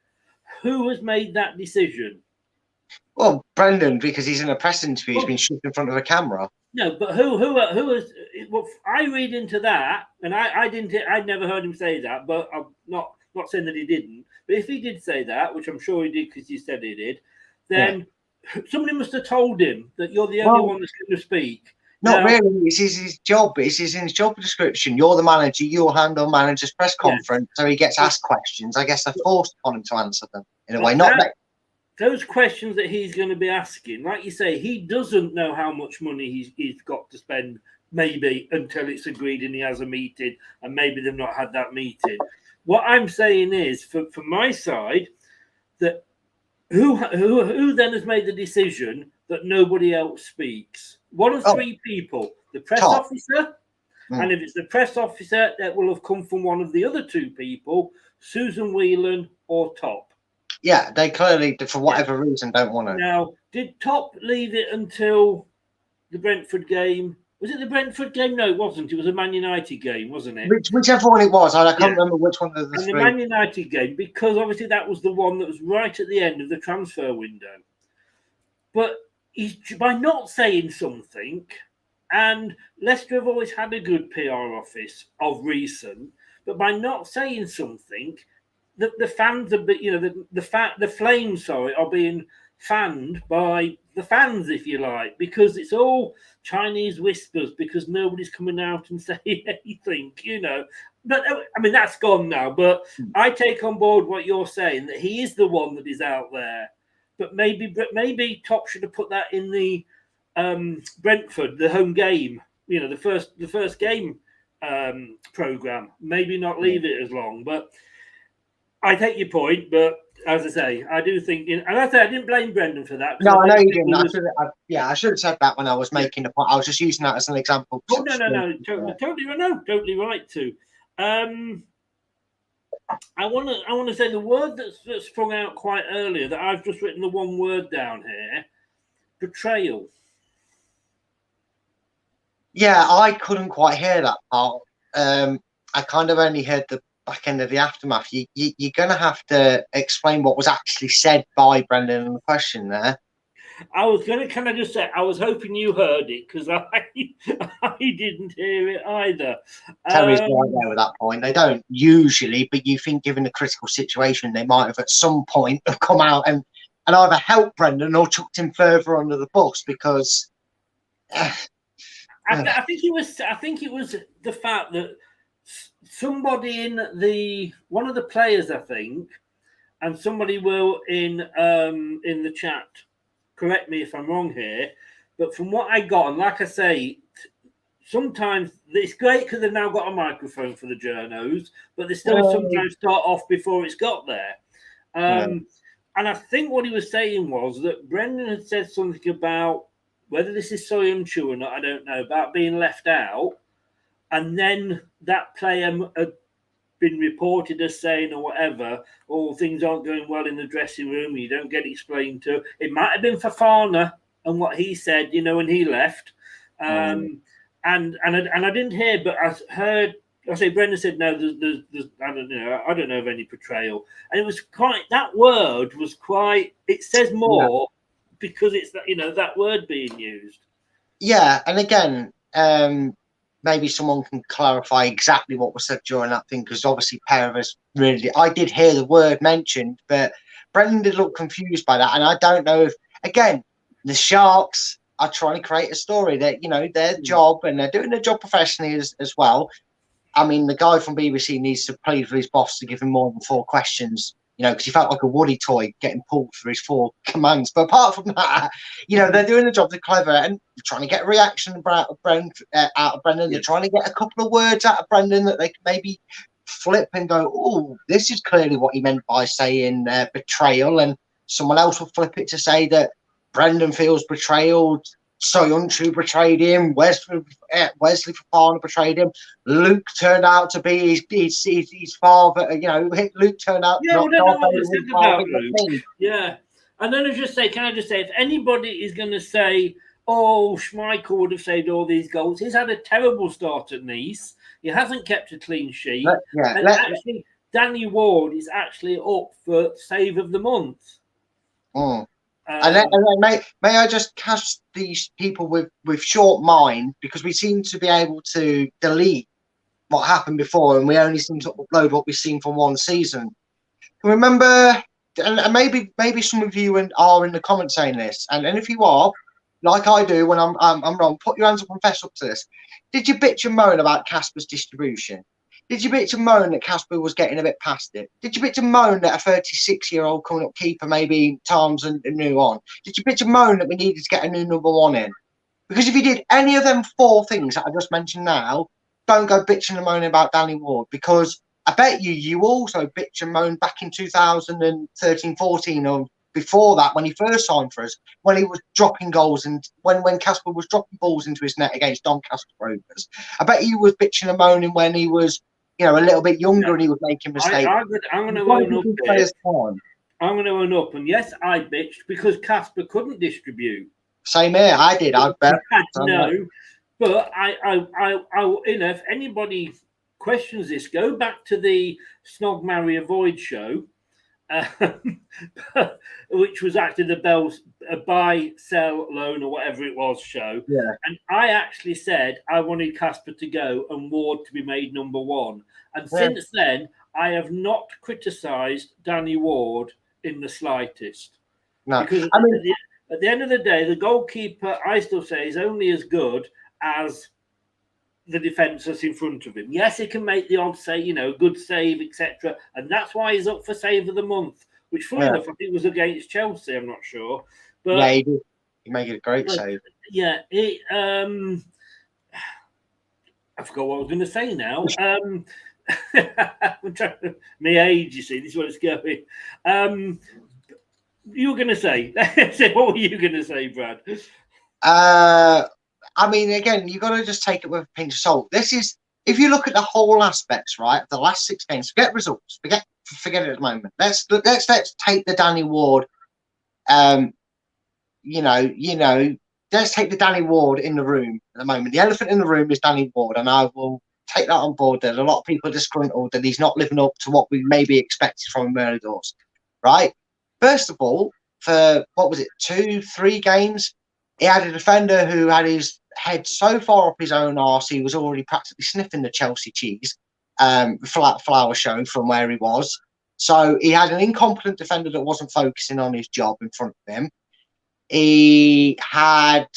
who has made that decision? Well, Brendan, because he's in a press interview, he's been shot in front of a camera. No, but who has? Well, I read into that, and I'd never heard him say that, but I'm not saying that he didn't. But if he did say that, which I'm sure he did because you said he did, then somebody must have told him that you're the only one that's going to speak. Not really. It's his job. It's in his job description. You're the manager. You'll handle manager's press conference, so he gets asked questions. I guess they're forced upon him to answer them in a way. Those questions that he's going to be asking, like you say, he doesn't know how much money he's got to spend, maybe until it's agreed and he has a meeting, and maybe they've not had that meeting. What I'm saying is, for my side, that who then has made the decision that nobody else speaks? One of three people: the press officer, and if it's the press officer, that will have come from one of the other two people, Susan Whelan or Top. Yeah, they clearly, for whatever reason, don't want to. Now, did Top leave it until the Brentford game? Was it the Brentford game? No, it wasn't. It was a Man United game, wasn't it? Whichever one it was. I can't remember which one of the three. The Man United game, because obviously that was the one that was right at the end of the transfer window. But by not saying something, and Leicester have always had a good PR office of recent, but by not saying something, the fans are, the flames, are being fanned by the fans, if you like, because it's all Chinese whispers, because nobody's coming out and saying anything, But I mean, that's gone now. But I take on board what you're saying, that he is the one that is out there. But maybe Top should have put that in the Brentford, the home game, the first game program. Maybe not leave it as long, but. I take your point, but as I say, I do think, and I didn't blame Brendan for that. No, I know you didn't. I should have said that when I was making the point. I was just using that as an example. Oh no, totally right too. I want to say the word that sprung out quite earlier, that I've just written the one word down here: betrayal. Yeah, I couldn't quite hear that part. I kind of only heard the back end of the aftermath. You're going to have to explain what was actually said by Brendan in the question there. I was going to kind of just say, I was hoping you heard it because I didn't hear it either. Terry's right there with that point. They don't usually, but you think given the critical situation, they might have at some point have come out and either helped Brendan or chucked him further under the bus because. I think it was the fact that somebody in one of the players, I think, and somebody will in the chat. Correct me if I'm wrong here, but from what I got, and like I say, sometimes it's great because they've now got a microphone for the journos, but they still sometimes start off before it's got there. And I think what he was saying was that Brendan had said something about whether this is so untrue or not, I don't know, about being left out, and then that player had been reported as saying or whatever, things aren't going well in the dressing room, you don't get explained to. It might have been Fofana and what he said, when he left. And I didn't hear, but I heard, Brendan said, no, there's I don't know of any portrayal. And it was that word was quite, it says more because it's that, that word being used. Yeah. And again, maybe someone can clarify exactly what was said during that thing, because obviously pair of us really, I did hear the word mentioned, but Brendan did look confused by that. And I don't know if, again, the Sharks are trying to create a story that, their job, and they're doing their job professionally as well. I mean, the guy from BBC needs to plead for his boss to give him more than 4 questions, because he felt like a Woody toy getting pulled for his 4 commands. But apart from that, they're doing the job. They're clever and trying to get a reaction out of Brendan. They're trying to get a couple of words out of Brendan that they can maybe flip and go, oh, this is clearly what he meant by saying betrayal. And someone else will flip it to say that Brendan feels betrayal. Soyuncu betrayed him. Wesley Fofana betrayed him. Luke turned out to be his father. Luke turned out. Yeah, we don't know what was said about Luke. Yeah, and then can I just say, if anybody is going to say, "Oh, Schmeichel would have saved all these goals," he's had a terrible start at Nice. He hasn't kept a clean sheet. Actually, Danny Ward is actually up for save of the month. And then may I just cast these people with short mind, because we seem to be able to delete what happened before, and we only seem to upload what we've seen from one season. Remember, and maybe some of you are in the comments saying this, and if you are, like I do when I'm wrong, put your hands up and fess up to this. Did you bitch and moan about Casper's distribution? Did you bitch and moan that Casper was getting a bit past it? Did you bitch and moan that a 36-year-old coming up keeper maybe times and new on? Did you bitch and moan that we needed to get a new number 1 in? Because if you did any of them 4 things that I just mentioned now, don't go bitching and moaning about Danny Ward, because I bet you also bitch and moan back in 2013-14 or before that, when he first signed for us, when he was dropping goals and when Casper was dropping balls into his net against Doncaster Rovers. I bet you was bitching and moaning when he was a little bit younger and he was making mistakes. I'm going to own up here. I'm going to own up. And yes, I bitched because Casper couldn't distribute. Same here. I did. I bet. No, but I if anybody questions this, go back to the Snog, Marry, Avoid show, which was actually the buy, sell, loan, or whatever it was show. Yeah. And I actually said I wanted Casper to go and Ward to be made number 1. And since then, I have not criticised Danny Ward in the slightest. No. Because at the end of the day, the goalkeeper, I still say, is only as good as the defence that's in front of him. Yes, he can make the odd good save, etc. And that's why he's up for save of the month, which, funny enough, I think was against Chelsea. I'm not sure. But yeah, he did. He made a great save. Yeah. I forgot what I was going to say now. I'm trying to, my age, you see, this is what it's going. You were going to say, what were you going to say, Brad? I mean, again, you've got to just take it with a pinch of salt. This is, if you look at the whole aspects, right, the last 6 games, forget results, forget it at the moment. Let's take the Danny Ward, let's take the Danny Ward in the room at the moment. The elephant in the room is Danny Ward, and I will take that on board. That a lot of people are disgruntled that he's not living up to what we maybe expected from him early doors, right? First of all, for, what was it, 2-3 games, he had a defender who had his head so far up his own arse, he was already practically sniffing the Chelsea cheese, flower show from where he was. So he had an incompetent defender that wasn't focusing on his job in front of him. He had,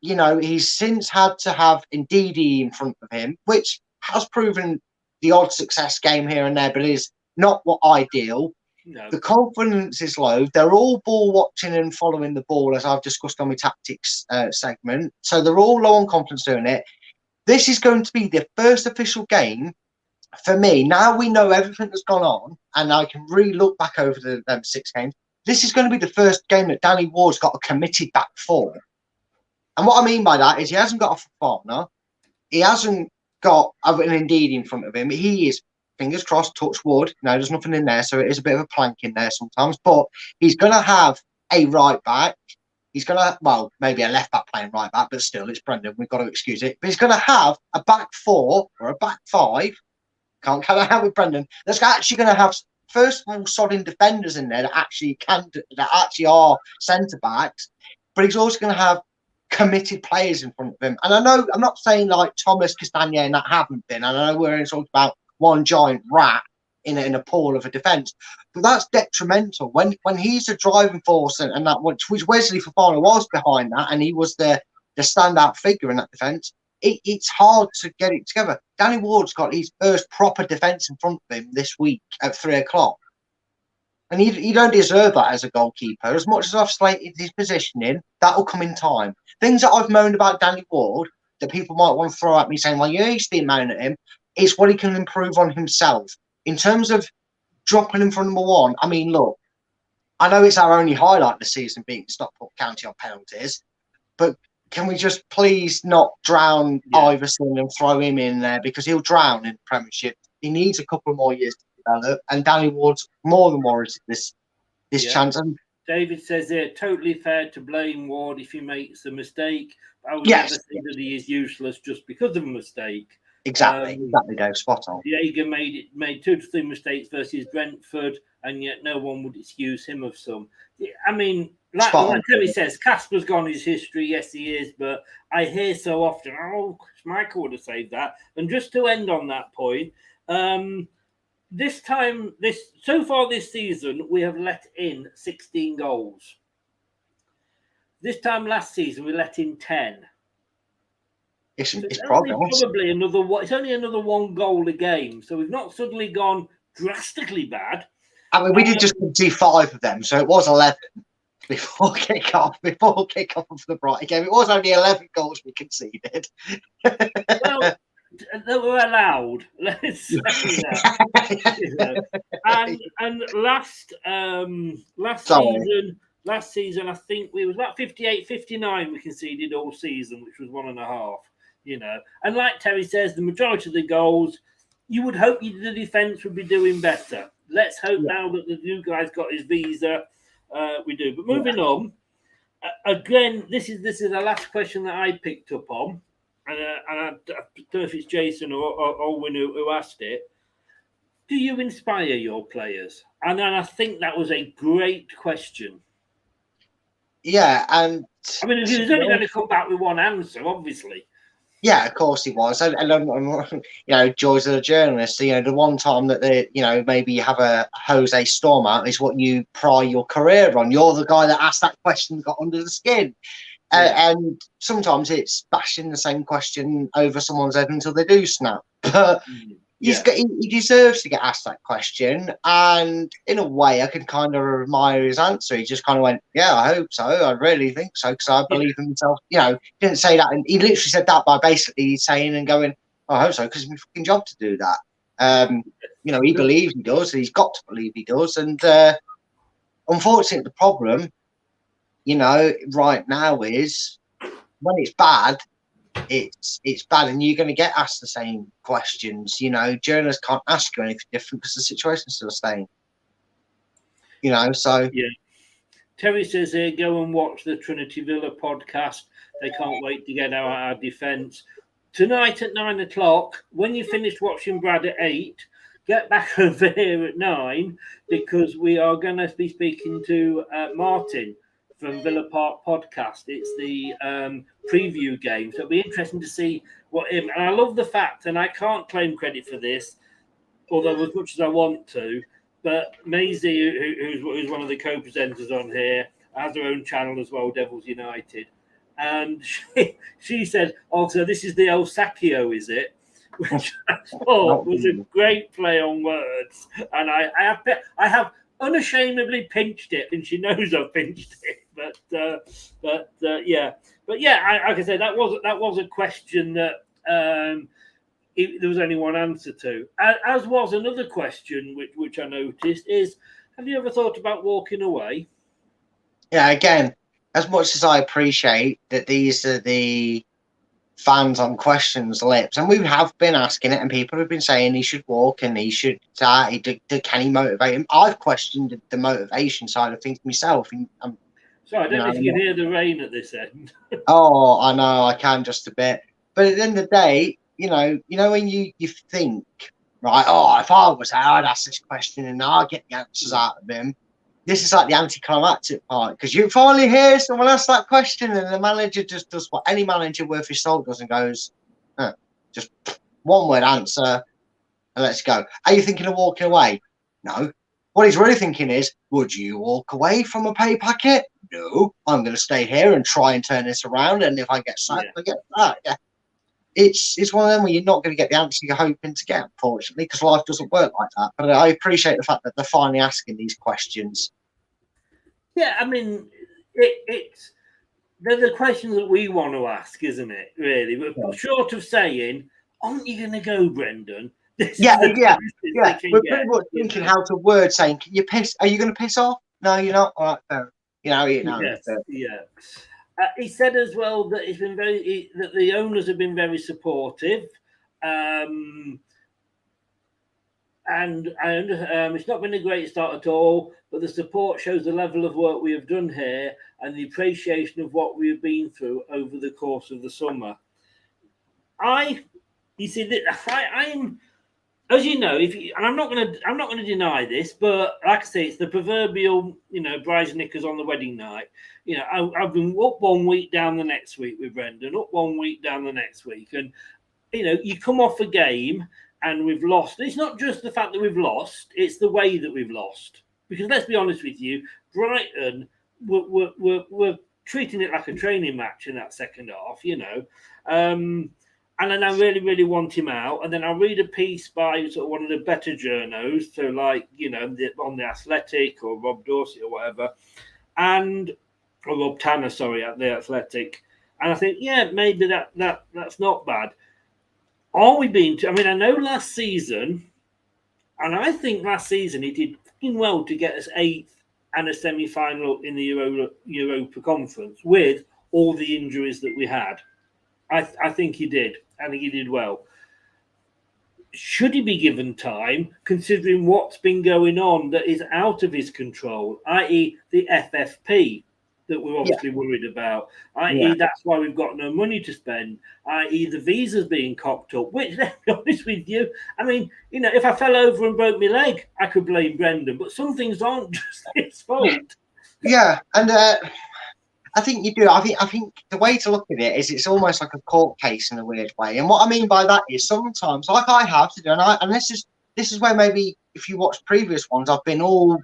he's since had to have Ndidi in front of him, which has proven the odd success game here and there, but is not what ideal. No. The confidence is low. They're all ball watching and following the ball, as I've discussed on my tactics segment. So they're all low on confidence doing it. This is going to be the first official game for me. Now we know everything that's gone on, and I can really look back over the 6 games. This is going to be the first game that Danny Ward's got a committed back four. And what I mean by that is he hasn't got a partner. He hasn't got an Ndidi in front of him. He is, fingers crossed, touch wood. No, there's nothing in there, so it is a bit of a plank in there sometimes. But he's going to have a right back. He's going to, well, maybe a left back playing right back, but still, it's Brendan. We've got to excuse it. But he's going to have a back four or a back five. Can't count out with Brendan. That's actually going to have, first of all, solid defenders in there that actually are centre backs. But he's also going to have committed players in front of him. And I know, I'm not saying like Thomas, Castagna and that haven't been. And I know we're talking about one giant rat in a pool of a defence, but that's detrimental when he's a driving force and that, which Wesley Fofana was behind that, and he was the standout figure in that defence. It's hard to get it together. Danny Ward's got his first proper defence in front of him this week at 3:00, and he don't deserve that as a goalkeeper. As much as I've slated his positioning, that'll come in time. Things that I've moaned about Danny Ward that people might want to throw at me saying, well, you used to moan at him, is what he can improve on himself. In terms of dropping him from number one, I mean, look, I know it's our only highlight this season being Stockport County on penalties, but can we just please not drown Iverson and throw him in there, because he'll drown in the Premiership. He needs a couple more years to develop, and Danny Ward's more than warranted this chance. And David says they're totally fair to blame Ward if he makes a mistake. I would never say that he is useless just because of a mistake. Exactly, Dave, spot on. Jaeger made 2 to 3 mistakes versus Brentford, and yet no one would excuse him of some. I mean, like Terry says, Casper's gone his history. Yes, he is, but I hear so often, oh, Michael would have saved that. And just to end on that point, so far this season, we have let in 16 goals. This time last season, we let in 10. It's progress. Probably another. It's only another 1 goal a game, so we've not suddenly gone drastically bad. I mean, we did just concede 5 of them, so it was 11 before kick-off. Before kick-off of the Brighton game, it was only 11 goals we conceded. Well, they were allowed. Let's say that. And last season, I think we was about 58, 59 we conceded all season, which was 1.5. And like Terry says, the majority of the goals, you would hope the defence would be doing better. Let's hope now that the new guy's got his visa, we do. But moving on, again, this is the last question that I picked up on, and I don't know if it's Jason or Owen who asked it. Do you inspire your players? And then I think that was a great question. Yeah, and I mean, he was only going to come back with one answer, obviously. Yeah, of course he was. And joys of the journalist. The one time that maybe you have a Jose Storm out is what you pry your career on. You're the guy that asked that question, got under the skin. And sometimes it's bashing the same question over someone's head until they do snap. But he deserves to get asked that question. And in a way, I can kind of admire his answer. He just kind of went, yeah, I hope so. I really think so, because I believe in himself. He didn't say that. And he literally said that by basically saying and going, oh, I hope so, because it's my fucking job to do that. He believes he does. He's got to believe he does. And unfortunately, the problem, right now is when it's bad, it's bad, and you're going to get asked the same questions. Journalists can't ask you anything different because the situation's still the same. So yeah. Terry says here, go and watch the Trinity Villa podcast. They can't wait to get our defence tonight at 9:00. When you finish watching Brad at 8, get back over here at 9 because we are going to be speaking to Martin from Villa Park Podcast. It's the preview game, so it'll be interesting to see what him. And I love the fact, and I can't claim credit for this, although as much as I want to, but Maisie, who's one of the co-presenters on here, has her own channel as well, Devils United, and she said, "Oh, so this is the El Sacchio, is it?" Which I thought was a great play on words, and I have unashamedly pinched it, and she knows I've pinched it. But yeah, like I said, that was a question that there was only one answer to. As was another question which I noticed is, have you ever thought about walking away? Yeah, again, as much as I appreciate that these are the fans on questions lips, and we have been asking it, and people have been saying he should walk and he should can he motivate him. I've questioned the motivation side of things myself. And so I don't know if you can hear the rain at this end. Oh, I know, I can just a bit. But at the end of the day, you know when you think, right, oh, if I was out, I'd ask this question and I'd get the answers out of him. This is like the anticlimactic part, because you finally hear someone ask that question and the manager just does what any manager worth his salt does and goes, just one word answer and let's go. Are you thinking of walking away? No. What he's really thinking is, would you walk away from a pay packet? No. I'm going to stay here and try and turn this around, and if I get sacked, I get that. Yeah. It's one of them where you're not going to get the answer you're hoping to get, unfortunately, because life doesn't work like that. But I appreciate the fact that they're finally asking these questions. Yeah, I mean, they're the questions that we want to ask, isn't it? Really, but short of saying, "Aren't you going to go, Brendan?" We're pretty much thinking how to word saying, "Can you piss? Are you going to piss off?" No, you're not. All right, fair. Yeah. He said as well that it's been that the owners have been very supportive. And it's not been a great start at all, but the support shows the level of work we have done here and the appreciation of what we have been through over the course of the summer. I'm, as you know, and I'm not going to deny this, but like I say, it's the proverbial, bride's knickers on the wedding night. I've been up 1 week, down the next week with Brendan, up 1 week, down the next week, and you come off a game. And we've lost. It's not just the fact that we've lost; it's the way that we've lost. Because let's be honest with you, Brighton were treating it like a training match in that second half, And then I really, really want him out. And then I read a piece by sort of one of the better journos, so like on the Athletic or Rob Dorsey or whatever, or Rob Tanner, sorry, at the Athletic. And I think, maybe that's not bad. Are we being? I know last season, and I think last season he did fucking well to get us 8th and a semi-final in the Europa Conference with all the injuries that we had. I think he did. I think he did well. Should he be given time, considering what's been going on that is out of his control, i.e. the FFP? That we're obviously worried about, i.e. that's why we've got no money to spend, i.e. the visa's being cocked up, which, let's be honest with you, if I fell over and broke my leg, I could blame Brendan, but some things aren't just his fault. Yeah, and I think you do. I think the way to look at it is it's almost like a court case in a weird way, and what I mean by that is sometimes, like I have to do, and this is where maybe if you watch previous ones, I've been all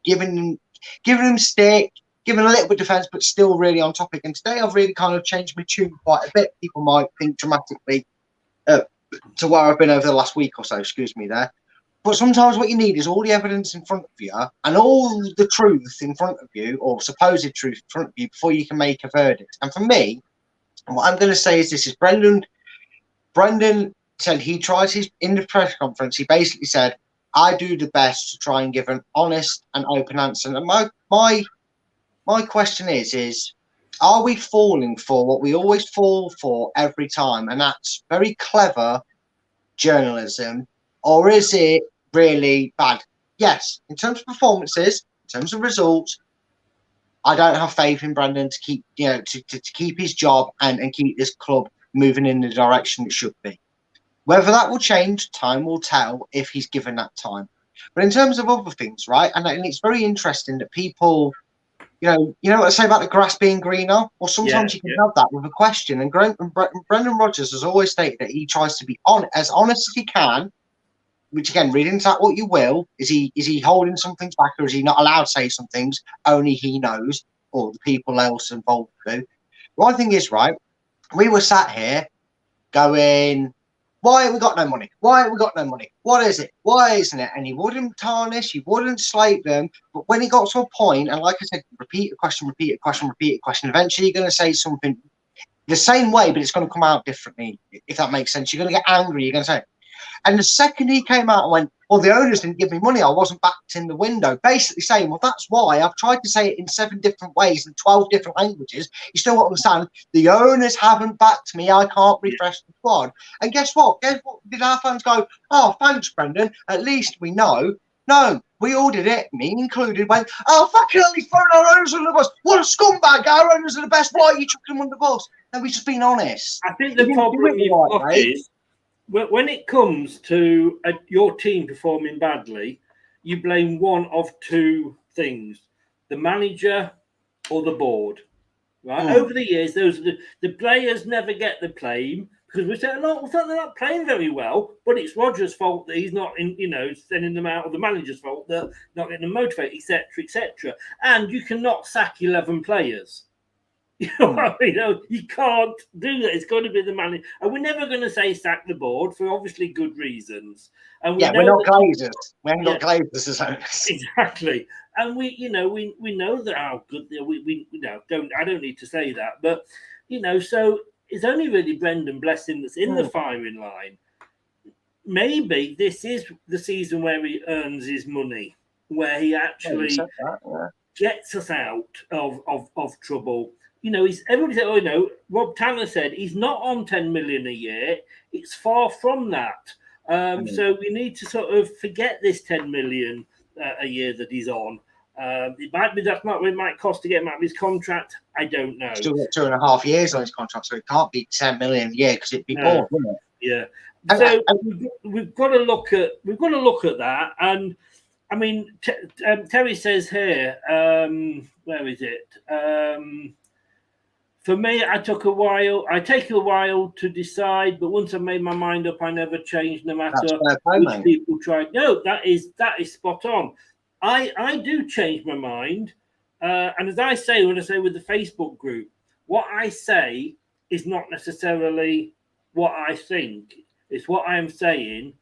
giving them stick, giving a little bit of defence, but still really on topic. And today I've really kind of changed my tune quite a bit. People might think dramatically to where I've been over the last week or so, excuse me there. But sometimes what you need is all the evidence in front of you and all the truth in front of you, or supposed truth in front of you, before you can make a verdict. And for me, what I'm going to say is this is Brendan said he tries in the press conference, he basically said, I do the best to try and give an honest and open answer. And my question is, are we falling for what we always fall for every time? And that's very clever journalism, or is it really bad? Yes, in terms of performances, in terms of results, I don't have faith in Brendan to keep, to keep his job and keep this club moving in the direction it should be. Whether that will change, time will tell if he's given that time. But in terms of other things, right, and it's very interesting that people, you know what I say about the grass being greener? Or sometimes you can have that with a question. And Brendan Rodgers has always stated that he tries to be as honest as he can, which again, read into that what you will. Is he holding some things back, or is he not allowed to say some things only he knows, or the people else involved do? One thing is, right, we were sat here going, why have we got no money? Why have we got no money? What is it? Why isn't it? And he wouldn't tarnish, he wouldn't slate them. But when he got to a point, and like I said, repeat a question, eventually you're going to say something the same way, but it's going to come out differently, if that makes sense. You're going to get angry, you're going to say, and the second he came out and went, well, the owners didn't give me money, I wasn't backed in the window, basically saying, well, that's why I've tried to say it in 7 different ways in 12 different languages. You still won't understand. The owners haven't backed me. I can't refresh the squad. And guess what? Did our fans go, oh, thanks, Brendan. At least we know. No, we all did it, me included, went, oh, fucking hell, he's throwing our owners under the bus. What a scumbag. Our owners are the best. Why are you chucking them under the bus? No, we've just been honest. I think the problem you've got is, when it comes to your team performing badly, you blame one of 2 things: the manager or the board. Right? Over the years, those are the players never get the blame because we say, no, they're not playing very well, but it's Rodgers' fault that he's not sending them out, or the manager's fault that not getting them motivated, etc. And you cannot sack 11 players. You know what I mean? You can't do that. It's got to be the manager. And we're never going to say sack the board for obviously good reasons. And we're not Glazers. We haven't got Glazers as owners. Exactly. And we know that how good we I don't need to say that, but so it's only really Brendan Blessing that's in the firing line. Maybe this is the season where he earns his money, where he actually gets us out of trouble. Everybody said, Rob Tanner said he's not on 10 million a year. It's far from that. So we need to sort of forget this 10 million a year that he's on. It might be that's not what it might cost to get him out of his contract. I don't know. Still got 2.5 years on his contract, so it can't be 10 million a year because it'd be more, wouldn't it? Yeah. So we've got to look at that. And I mean, Terry says here, where is it? For me, I take a while to decide, but once I made my mind up, I never changed, no matter which people tried. No, that is spot on. I do change my mind. And as I say, when I say with the Facebook group, what I say is not necessarily what I think. It's what I'm saying.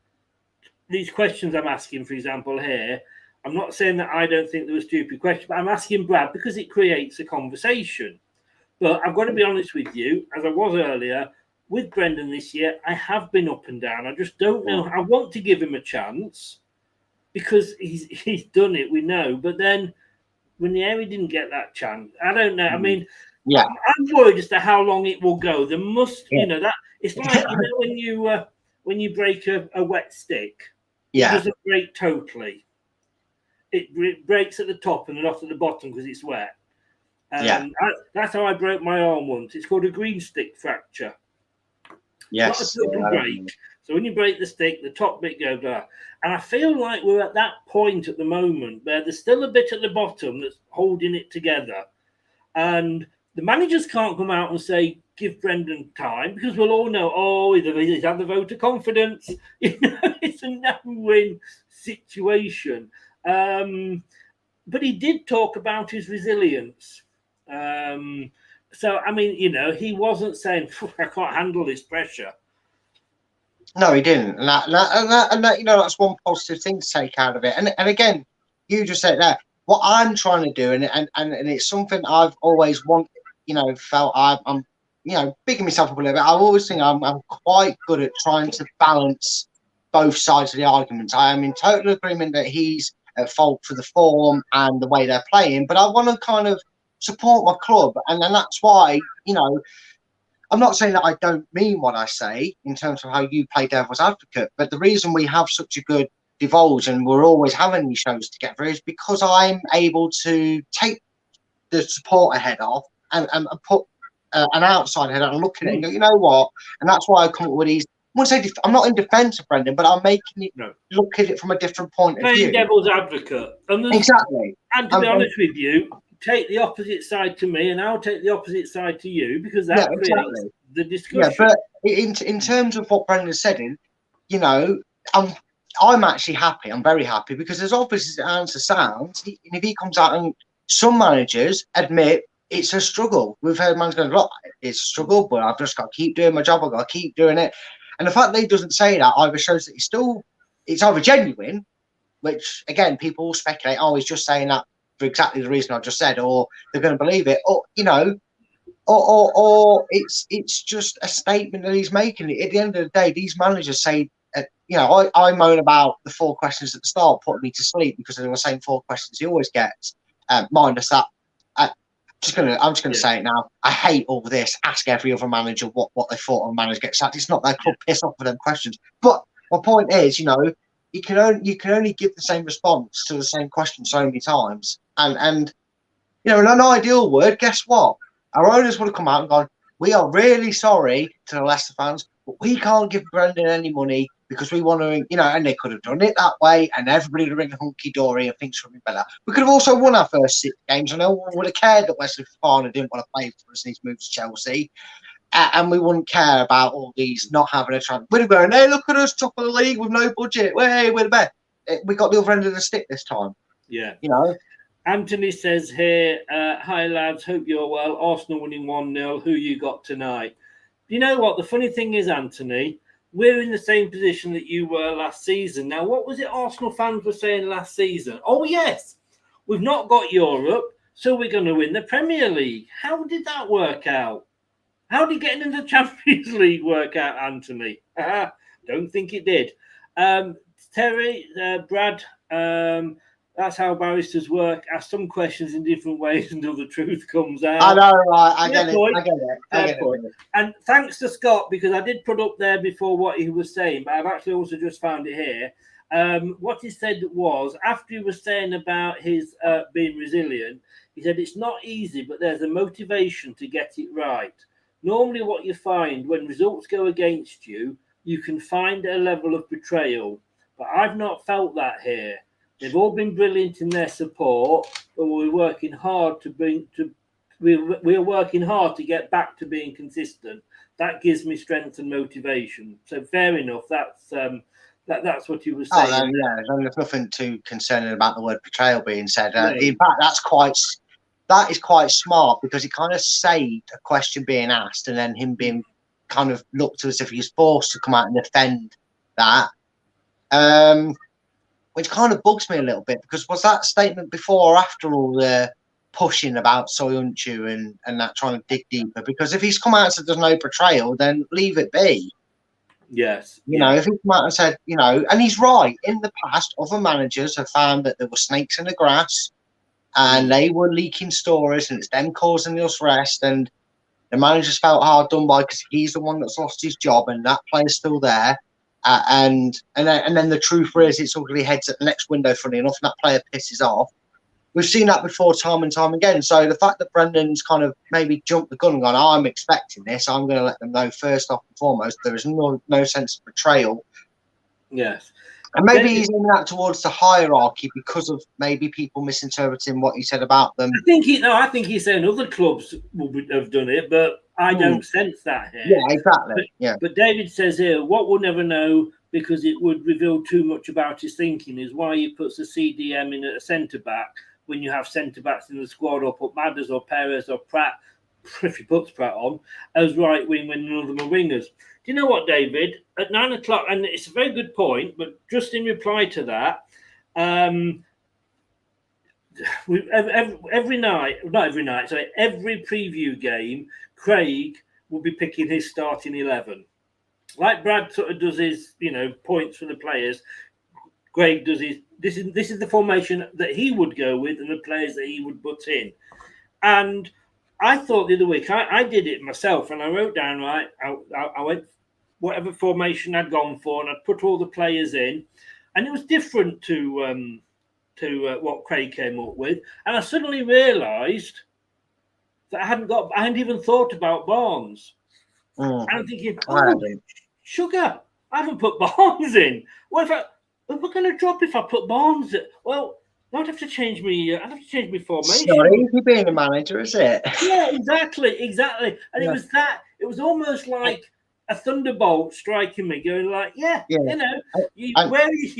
These questions I'm asking, for example, here, I'm not saying that I don't think they were stupid questions, but I'm asking Brad because it creates a conversation. But I've got to be honest with you, as I was earlier, with Brendan this year, I have been up and down. I just don't know. I want to give him a chance because he's done it, we know. But then when he didn't get that chance, I don't know. I mean, I'm worried as to how long it will go. There must, that it's like when you break a wet stick, it doesn't break totally. It breaks at the top and not at the bottom because it's wet. That's how I broke my arm once. It's called a green stick fracture. Yes. Not a total break. So when you break the stick, the top bit goes down. And I feel like we're at that point at the moment where there's still a bit at the bottom that's holding it together. And the managers can't come out and say, give Brendan time, because we'll all know, he's had the vote of confidence. It's a no-win situation. But he did talk about his resilience. So, I mean, he wasn't saying, I can't handle this pressure. No, he didn't. And that that's one positive thing to take out of it. And again, you just said that. What I'm trying to do, and it's something I've always felt I'm bigging myself up a little bit. I always think I'm quite good at trying to balance both sides of the argument. I am in total agreement that he's at fault for the form and the way they're playing, but I want to kind of support my club, and then that's why I'm not saying that I don't mean what I say in terms of how you play devil's advocate, but the reason we have such a good divulge and we're always having these shows together is because I'm able to take the supporter head off and put an outside head on and look at it and go, you know what? And that's why I come up with these I'm not in defence of Brendan, but I'm making it look at it from a different point of view. Playing devil's advocate. Exactly. And to be honest with you, take the opposite side to me, and I'll take the opposite side to you, because that creates the discussion. Yeah, but in terms of what Brendan said, you know, I'm actually happy. I'm very happy, because as obvious as the answer sounds, if he comes out, and some managers admit it's a struggle. We've heard managers going, look, it's a struggle, but I've just got to keep doing my job. I've got to keep doing it. And the fact that he doesn't say that either shows that it's either genuine, which again, people will speculate, oh, he's just saying that for exactly the reason I just said, or they're going to believe it, or, you know, or it's just a statement that he's making. At the end of the day, these managers say, you know, I moan about the 4 questions at the start putting me to sleep because they're the same 4 questions he always gets. Minus that, I'm just gonna say it now. I hate all this. Ask every other manager what they thought of a manager gets sacked. It's not their club. Piss off with them questions. But my point is, you know, you can only give the same response to the same question so many times. And you know, in an ideal world, guess what? Our owners would have come out and gone, we are really sorry to the Leicester fans, but we can't give Brendan any money because we want to, you know, and they could have done it that way, and everybody would have been hunky-dory and things would be better. We could have also won our first 6 games, and no one would have cared that Wesley Fofana didn't want to play for us and he's moved to Chelsea. And we wouldn't care about all these not having a chance. We'd have gone, hey, look at us, top of the league with no budget. Hey, we're the best. We got the other end of the stick this time. Yeah. You know? Anthony says here, hi lads, hope you're well. Arsenal winning 1-0. Who you got tonight? You know what? The funny thing is, Anthony, we're in the same position that you were last season. Now, what was it Arsenal fans were saying last season? Oh, yes, we've not got Europe, so we're going to win the Premier League. How did that work out? How did getting into the Champions League work out, Anthony? Don't think it did. Terry, Brad, that's how barristers work. Ask some questions in different ways until the truth comes out. I know, right? I get it. And thanks to Scott, because I did put up there before what he was saying, but I've actually also just found it here. What he said was, after he was saying about his being resilient, he said it's not easy, but there's a motivation to get it right. Normally what you find when results go against you, you can find a level of betrayal. But I've not felt that here. They've all been brilliant in their support, but we're working hard we're working hard to get back to being consistent. That gives me strength and motivation. So fair enough. That's what he was saying. Oh, yeah, there's nothing too concerning about the word betrayal being said. In fact, that is quite smart, because it kind of saved a question being asked and then him being kind of looked to as if he's forced to come out and defend that. Which kind of bugs me a little bit, because was that statement before or after all the pushing about Soyuncu and that trying to dig deeper? Because if he's come out and said there's no betrayal, then leave it be. Yes. You know, if he's come out and said, you know, and he's right. In the past, other managers have found that there were snakes in the grass and they were leaking stories, and it's them causing us rest, and the manager's felt hard done by because he's the one that's lost his job and that player's still there. And then the truth is, it's ugly heads at the next window, funny enough, and that player pisses off. We've seen that before time and time again. So the fact that Brendan's kind of maybe jumped the gun and gone, I'm expecting this, I'm going to let them know first off and foremost, there is no sense of betrayal. Yes. And maybe he's in that towards the hierarchy because of maybe people misinterpreting what he said about them. I think he's saying other clubs would have done it, but I don't sense that here. Yeah, exactly. But David says here, what we'll never know, because it would reveal too much about his thinking, is why he puts a CDM in at a centre-back when you have centre-backs in the squad, or put Madders or Perez or Pratt, if he puts Pratt on, as right wing when none of them are wingers. Do you know what, David? At 9 o'clock, and it's a very good point, but just in reply to that, every preview game, Craig will be picking his starting 11. Like Brad sort of does his, points for the players, Craig does his, this is the formation that he would go with and the players that he would put in. And I thought the other week, I did it myself, and I wrote down, right, I went whatever formation I'd gone for, and I'd put all the players in, and it was different to what Craig came up with. And I suddenly realised that I hadn't even thought about Barnes. And I'm thinking, Sugar, I haven't put Barnes in. What if we're going to drop if I put Barnes in? Well, I'd have to change me. I'd have to change my formation. It's not easy being a manager, is it? Yeah, exactly. And it was that. It was almost like a thunderbolt striking me, going like, you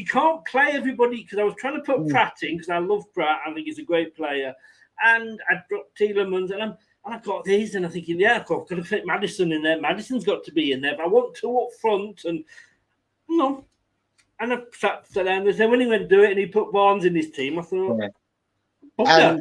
can't play everybody, because I was trying to put Pratt in because I love Pratt. I think he's a great player, and I dropped Tielemans, and I've got these, and I'm thinking, I've got to fit Maddison in there. Maddison's got to be in there, but I want two up front, and no. And I sat down and said, when he went to do it, and he put Barnes in his team, I thought. Yeah. And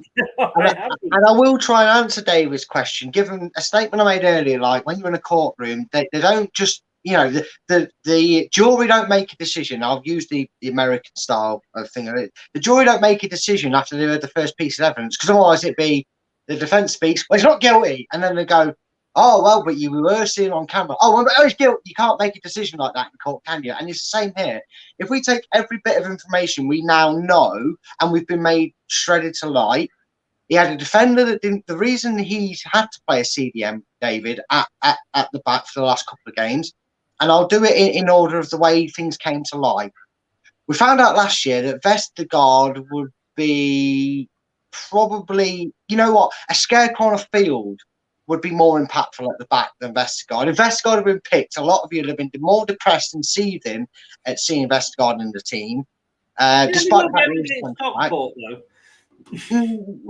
I will try and answer David's question, given a statement I made earlier, like when you're in a courtroom, they don't just, the jury don't make a decision. I'll use the American style of thing. The jury don't make a decision after they heard the first piece of evidence, because otherwise it'd be the defence speaks, well, he's not guilty, and then they go, oh, well, but you were seen on camera. Oh, well, he's guilty. You can't make a decision like that in court, can you? And it's the same here. If we take every bit of information we now know, and we've been made shredded to light, he had a defender that didn't. The reason he's had to play a CDM, David, at the back for the last couple of games, and I'll do it in order of the way things came to light. We found out last year that Vestergaard would be probably, a scarecrow on a field would be more impactful at the back than Vestergaard. If Vestergaard had been picked, a lot of you would have been more depressed and seething at seeing Vestergaard in the team. Despite that,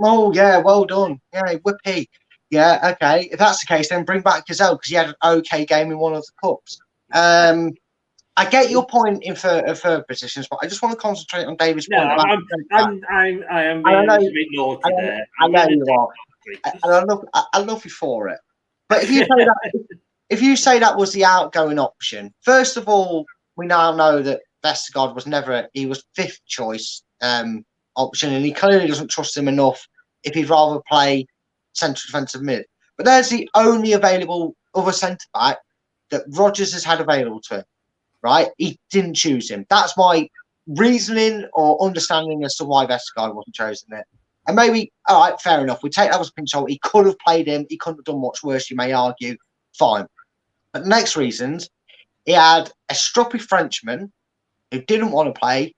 oh yeah, well done. Yeah, whippy. Yeah, okay. If that's the case, then bring back Gazelle, because he had an okay game in one of the cups. I get your point in third positions, but I just want to concentrate on David's point. I am being a bit naughty there. I know you are. And I love you for it. But if you say that was the outgoing option, first of all, we now know that Vestergaard was he was fifth choice option, and he clearly doesn't trust him enough if he'd rather play central defensive mid. But there's the only available other centre back that Rodgers has had available to him, right? He didn't choose him. That's my reasoning or understanding as to why Vestergaard wasn't chosen there. And maybe, all right, fair enough. We take that as a pinch hole. He could have played him. He couldn't have done much worse, you may argue. Fine. But the next reasons, he had a stroppy Frenchman who didn't want to play,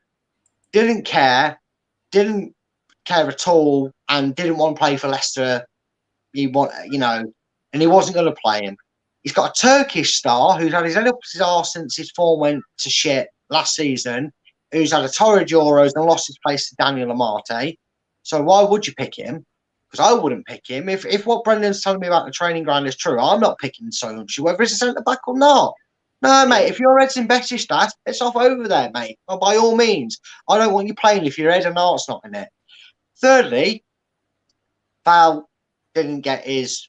didn't care at all, and didn't want to play for Leicester. And he wasn't going to play him. He's got a Turkish star who's had his head up his arse since his form went to shit last season, who's had a torrid Euros and lost his place to Daniel Amate. So why would you pick him? Because I wouldn't pick him. If what Brendan's telling me about the training ground is true, I'm not picking Soyuncu, whether it's a centre-back or not. No, mate, if your head's in better stat, it's off over there, mate. Well, by all means. I don't want you playing if your head and heart's not in it. Thirdly, Val didn't get his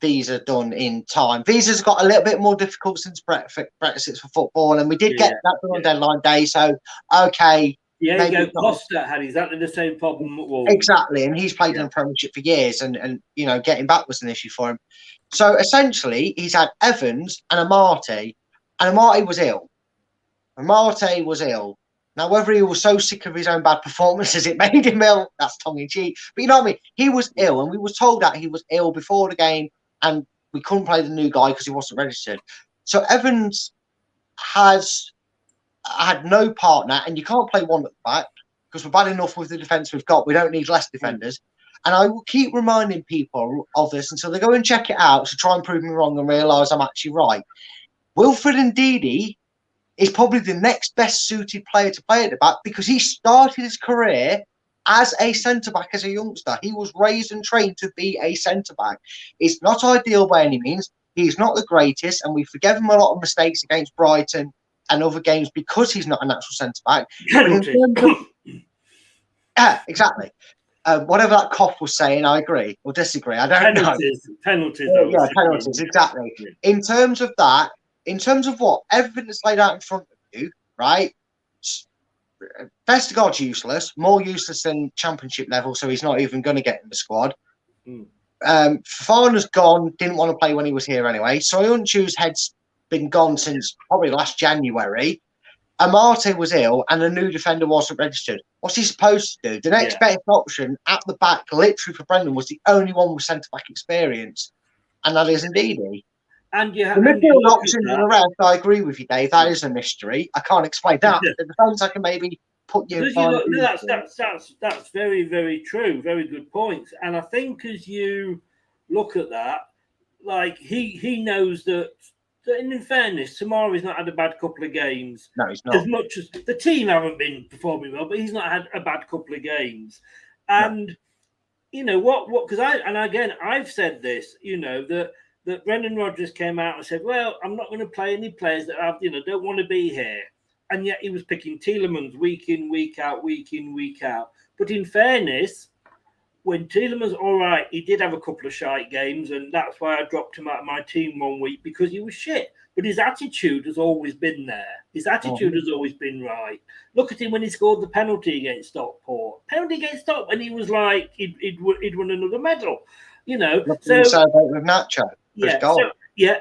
visa done in time. Visas got a little bit more difficult since Brexit's for football, and we did get that done on deadline day, so, okay. Yeah, Costa had exactly the same problem at Wolves. Exactly, and he's played in the Premiership for years, and getting back was an issue for him. So essentially, he's had Evans and Amate, and Amate was ill. Now, whether he was so sick of his own bad performances, it made him ill, that's tongue-in-cheek. But you know what I mean? He was ill, and we were told that he was ill before the game, and we couldn't play the new guy because he wasn't registered. So Evans has had no partner, and you can't play one at the back because we're bad enough with the defence we've got. We don't need less defenders. And I will keep reminding people of this until they go and check it out to try and prove me wrong and realise I'm actually right. Wilfred Ndidi is probably the next best suited player to play at the back because he started his career as a centre-back as a youngster. He was raised and trained to be a centre-back. It's not ideal by any means. He's not the greatest, and we forgive him a lot of mistakes against Brighton and other games because he's not a natural centre-back. Yeah, exactly. Whatever that cough was saying, I agree or disagree. I don't know. Penalties. Yeah, penalties, exactly. In terms of that, in terms of what everything that's laid out in front of you, right? Vestergaard's useless, more useless than Championship level, so he's not even going to get in the squad. Fafana's gone, didn't want to play when he was here anyway. Soyuncu's head's been gone since probably last January. Amate was ill, and a new defender wasn't registered. What's he supposed to do? The next best option at the back, literally for Brendan, was the only one with centre-back experience, and that is Ndidi. And you have the midfield look options at and the rest. I agree with you, Dave. That is a mystery. I can't explain that. The defence, I can maybe put you. That's very, very true. Very good points. And I think as you look at that, like he knows that. And in fairness, Tamari's not had a bad couple of games. No, he's not. As much as the team haven't been performing well, but he's not had a bad couple of games. And you know what? Because I've said this. You know that Brendan Rodgers came out and said, "Well, I'm not going to play any players that have don't want to be here," and yet he was picking Tielemans week in, week out, week in, week out. But in fairness, when Tielemans, all right, he did have a couple of shite games, and that's why I dropped him out of my team one week because he was shit. But his attitude has always been there. His attitude has always been right. Look at him when he scored the penalty against Stockport. Penalty against Stockport, and he was like he'd won another medal. You know, so celebrate with Nacho.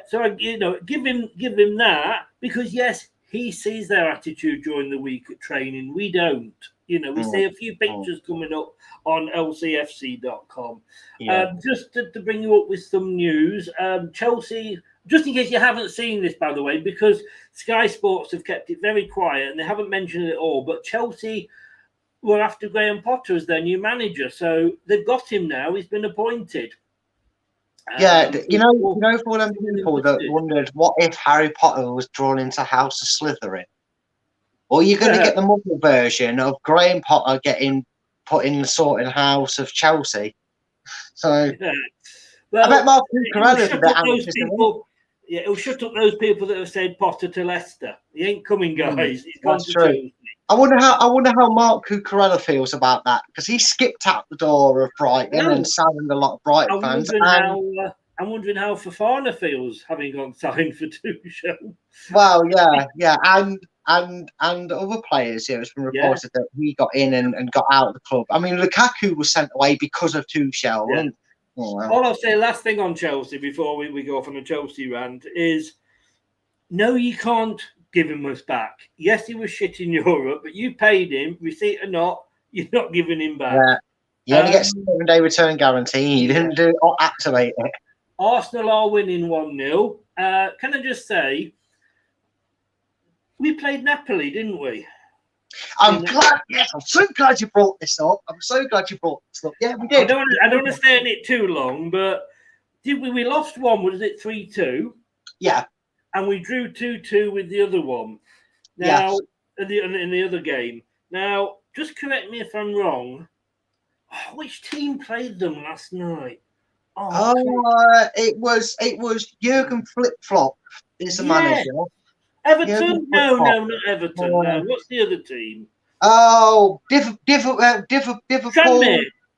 So give him that because yes, he sees their attitude during the week at training. We don't. You know, we see a few pictures coming up on LCFC.com. Just to bring you up with some news, Chelsea, just in case you haven't seen this, by the way, because Sky Sports have kept it very quiet and they haven't mentioned it all, but Chelsea were after Graham Potter as their new manager. So they've got him now. He's been appointed. You know, for them people that wondered what if Harry Potter was drawn into House of Slytherin? Or you're going to get the Mughal version of Graham Potter getting put in the sorting house of Chelsea. So well, I bet Mark Cucurella's a bit anxious. It'll shut up those people that have said Potter to Leicester. He ain't coming, guys. He's gone to Chelsea. I wonder how Mark Cucurella feels about that because he skipped out the door of Brighton and saddened a lot of Brighton fans. I'm wondering how Fofana feels having gone signed for Tuchel. Well, yeah, and other players. It's been reported that he got in and got out of the club. I mean, Lukaku was sent away because of Tuchel. Yeah. All I'll say, last thing on Chelsea before we go off on a Chelsea rant is, no, you can't give him us back. Yes, he was shit in Europe, but you paid him, receipt or not, you're not giving him back. Yeah, you only get 7-day return guarantee. You didn't do or activate it. Arsenal are winning 1-0. Can I just say, we played Napoli, didn't we? I'm glad. Yes, I'm so glad you brought this up. Yeah, we did. I don't want to stay in it too long, but did we? We lost one. Was it 3-2? Yeah. And we drew 2-2 with the other one. Now, in the other game. Now, just correct me if I'm wrong. Which team played them last night? It was Jurgen Flip Flop is the manager. Everton? No, not Everton. No. What's the other team? Oh, Liverpool.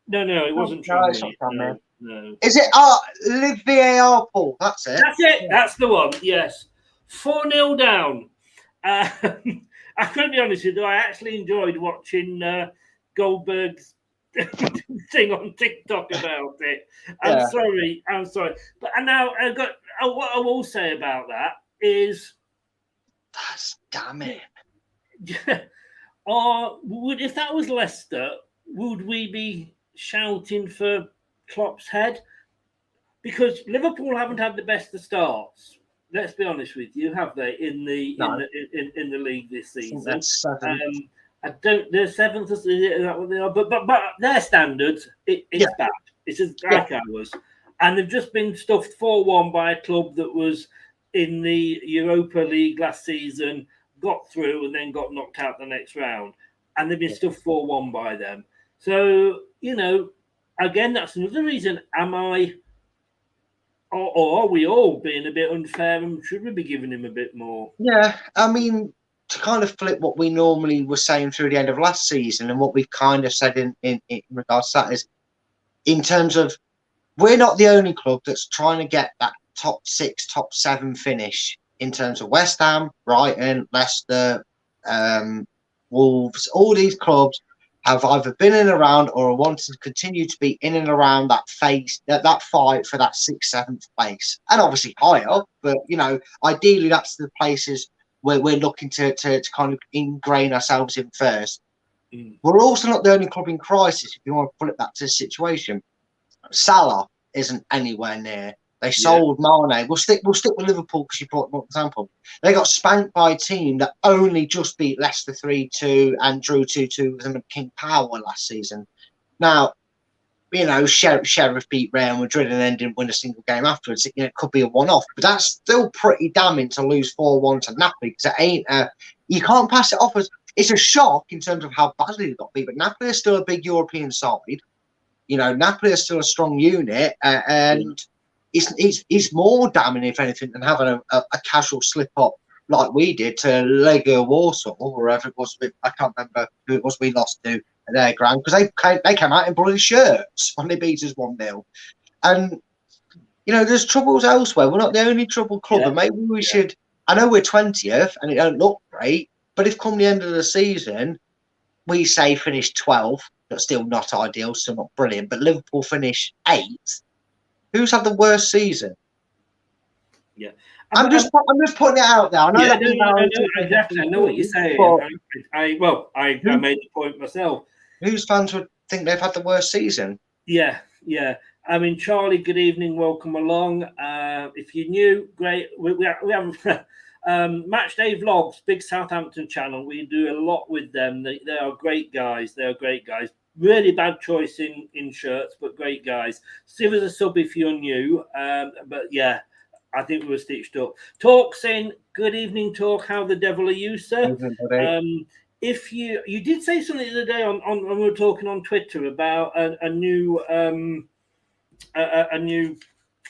No, it wasn't Tranmere. No. Is it Live VAR Paul? That's it. That's it. That's the one. Yes. 4-0 down. I couldn't be honest with you. I actually enjoyed watching Goldberg's thing on TikTok about it. I'm sorry. But now what I will say about that is, that's damn it. If that was Leicester, would we be shouting for Klopp's head? Because Liverpool haven't had the best of starts. Let's be honest with you, have they in the league this season? That's seventh. They're seventh. Is that what they are? But their standards, it's bad. It's just like ours, and they've just been stuffed 4-1 by a club that was in the Europa League last season, got through and then got knocked out the next round. And they've been stuffed 4-1 by them. So, again, that's another reason. Or are we all being a bit unfair and should we be giving him a bit more? Yeah, I mean, to kind of flip what we normally were saying through the end of last season and what we've kind of said in regards to that is, in terms of, we're not the only club that's trying to get that top 6, top 7 finish in terms of West Ham, Brighton, Leicester, Wolves. All these clubs have either been in and around or are wanting to continue to be in and around that fight for that 6th, 7th place, and obviously higher. But ideally, that's the places where we're looking to kind of ingrain ourselves in first. We're also not the only club in crisis. If you want to put it back to the situation, Salah isn't anywhere near They sold Mane. We'll stick with Liverpool because you brought an example. They got spanked by a team that only just beat Leicester 3-2 and drew 2-2 with them at King Power last season. Now, you know, Sheriff beat Real Madrid and then didn't win a single game afterwards. You know, it could be a one-off, but that's still pretty damning to lose 4-1 to Napoli because it ain't. You can't pass it off as it's a shock in terms of how badly they got beat. But Napoli is still a big European side. You know, Napoli is still a strong unit, and it's more damning, if anything, than having a casual slip up like we did to Legia Warsaw or wherever it was. I can't remember who it was we lost to at their ground because they came out in bloody shirts when they beat us 1-0. And you know, there's troubles elsewhere. We're not the only troubled club, and maybe we should. I know we're 20th and it don't look great, but if come the end of the season we say finish 12th, but still not ideal, still not brilliant, but Liverpool finish 8th, who's had the worst season? Yeah. I'm just putting it out there. I know exactly. I know what you're saying. I made the point myself. Whose fans would think they've had the worst season? Yeah. I mean, Charlie, good evening. Welcome along. If you're new, great. We have Match Day Vlogs, big Southampton channel. We do a lot with them. They are great guys. Really bad choice in shirts, but great guys. Give us a sub if you're new. But yeah, I think we were stitched up. Talk's in. Good evening, Talk. How the devil are you, sir? If you did say something the other day on when we were talking on Twitter about a new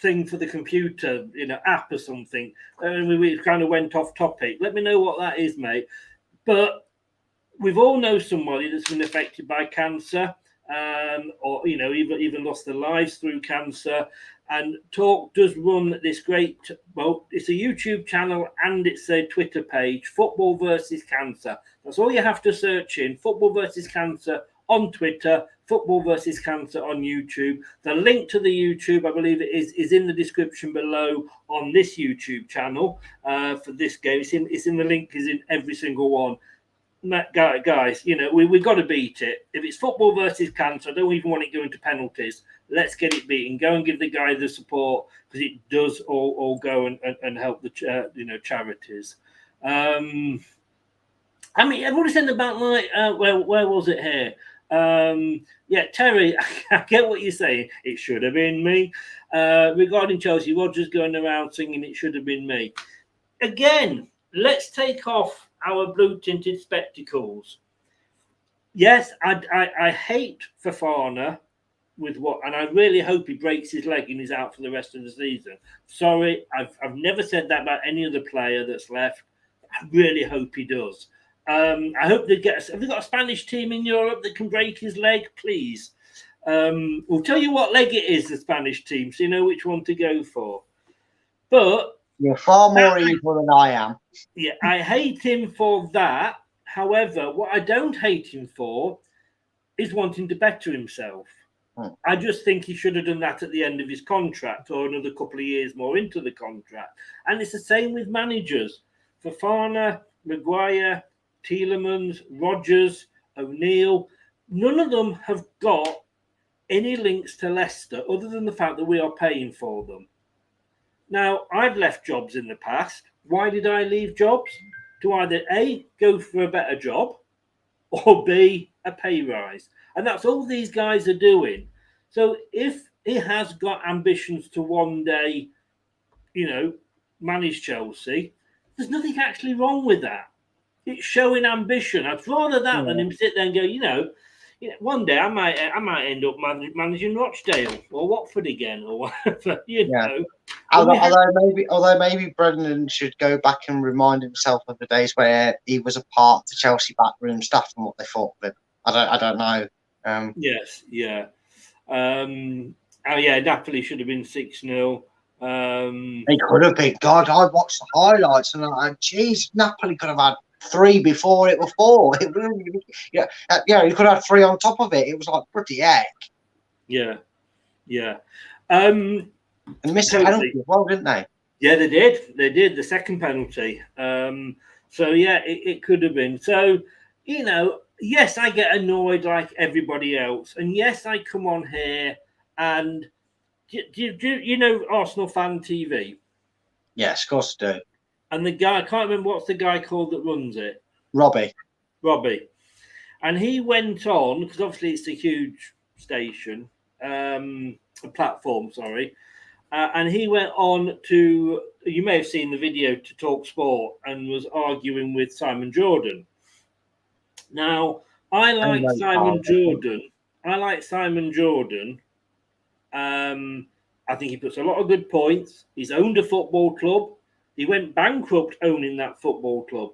thing for the computer, app or something, and we kind of went off topic. Let me know what that is, mate. But we've all know somebody that's been affected by cancer, or even lost their lives through cancer. And Talk does run this great, it's a YouTube channel and it's a Twitter page, Football versus Cancer. That's all you have to search in, Football versus Cancer on Twitter, Football versus Cancer on YouTube. The link to the YouTube, I believe it is in the description below on this YouTube channel for this game. It's in the link is in every single one. Guys, we've got to beat it. If it's Football versus Cancer, I don't even want it going to penalties. Let's get it beaten. Go and give the guy the support because it does all go and help the charities. I mean, everybody's saying about where was it here? Terry, I get what you're saying. It should have been me. Regarding Chelsea, Rogers going around singing it should have been me. Again, let's take off our blue tinted spectacles. Yes, I hate Fofana and I really hope he breaks his leg and he's out for the rest of the season. Sorry, I've never said that about any other player that's left. I really hope he does. I hope have they got a Spanish team in Europe that can break his leg, please? We'll tell you what leg it is, the Spanish team, so you know which one to go for. But you're far more evil than I am. Yeah, I hate him for that. However, what I don't hate him for is wanting to better himself. I just think he should have done that at the end of his contract or another couple of years more into the contract. And it's the same with managers. Fofana, Maguire, Tielemans, Rogers, O'Neill, none of them have got any links to Leicester other than the fact that we are paying for them. Now, I've left jobs in the past. Why did I leave jobs? To either A, go for a better job, or B, a pay rise. And that's all these guys are doing. So if he has got ambitions to one day, manage Chelsea, there's nothing actually wrong with that. It's showing ambition. I'd rather that than him sit there and go, one day I might end up managing Rochdale or Watford again or whatever, know. Although maybe Brendan should go back and remind himself of the days where he was a part of the Chelsea backroom staff and what they thought of him. I don't know. Yes, yeah. Napoli should have been 6-0. They could have been. God, I watched the highlights and geez, Napoli could have had 3 before it was 4. It really, you could have 3 on top of it. It was like pretty heck. Yeah. And missed a penalty as well, didn't they? Yeah, they did. They did the second penalty. It could have been. So, yes, I get annoyed like everybody else. And yes, I come on here and Do you know Arsenal Fan TV? Yes, of course I do. And the guy, I can't remember what's the guy called that runs it. Robbie. And he went on, because obviously it's a huge station, a platform, sorry. And he went on to, you may have seen the video, to Talk Sport and was arguing with Simon Jordan. Now, I like Simon Jordan. I think he puts a lot of good points. He's owned a football club. He went bankrupt owning that football club.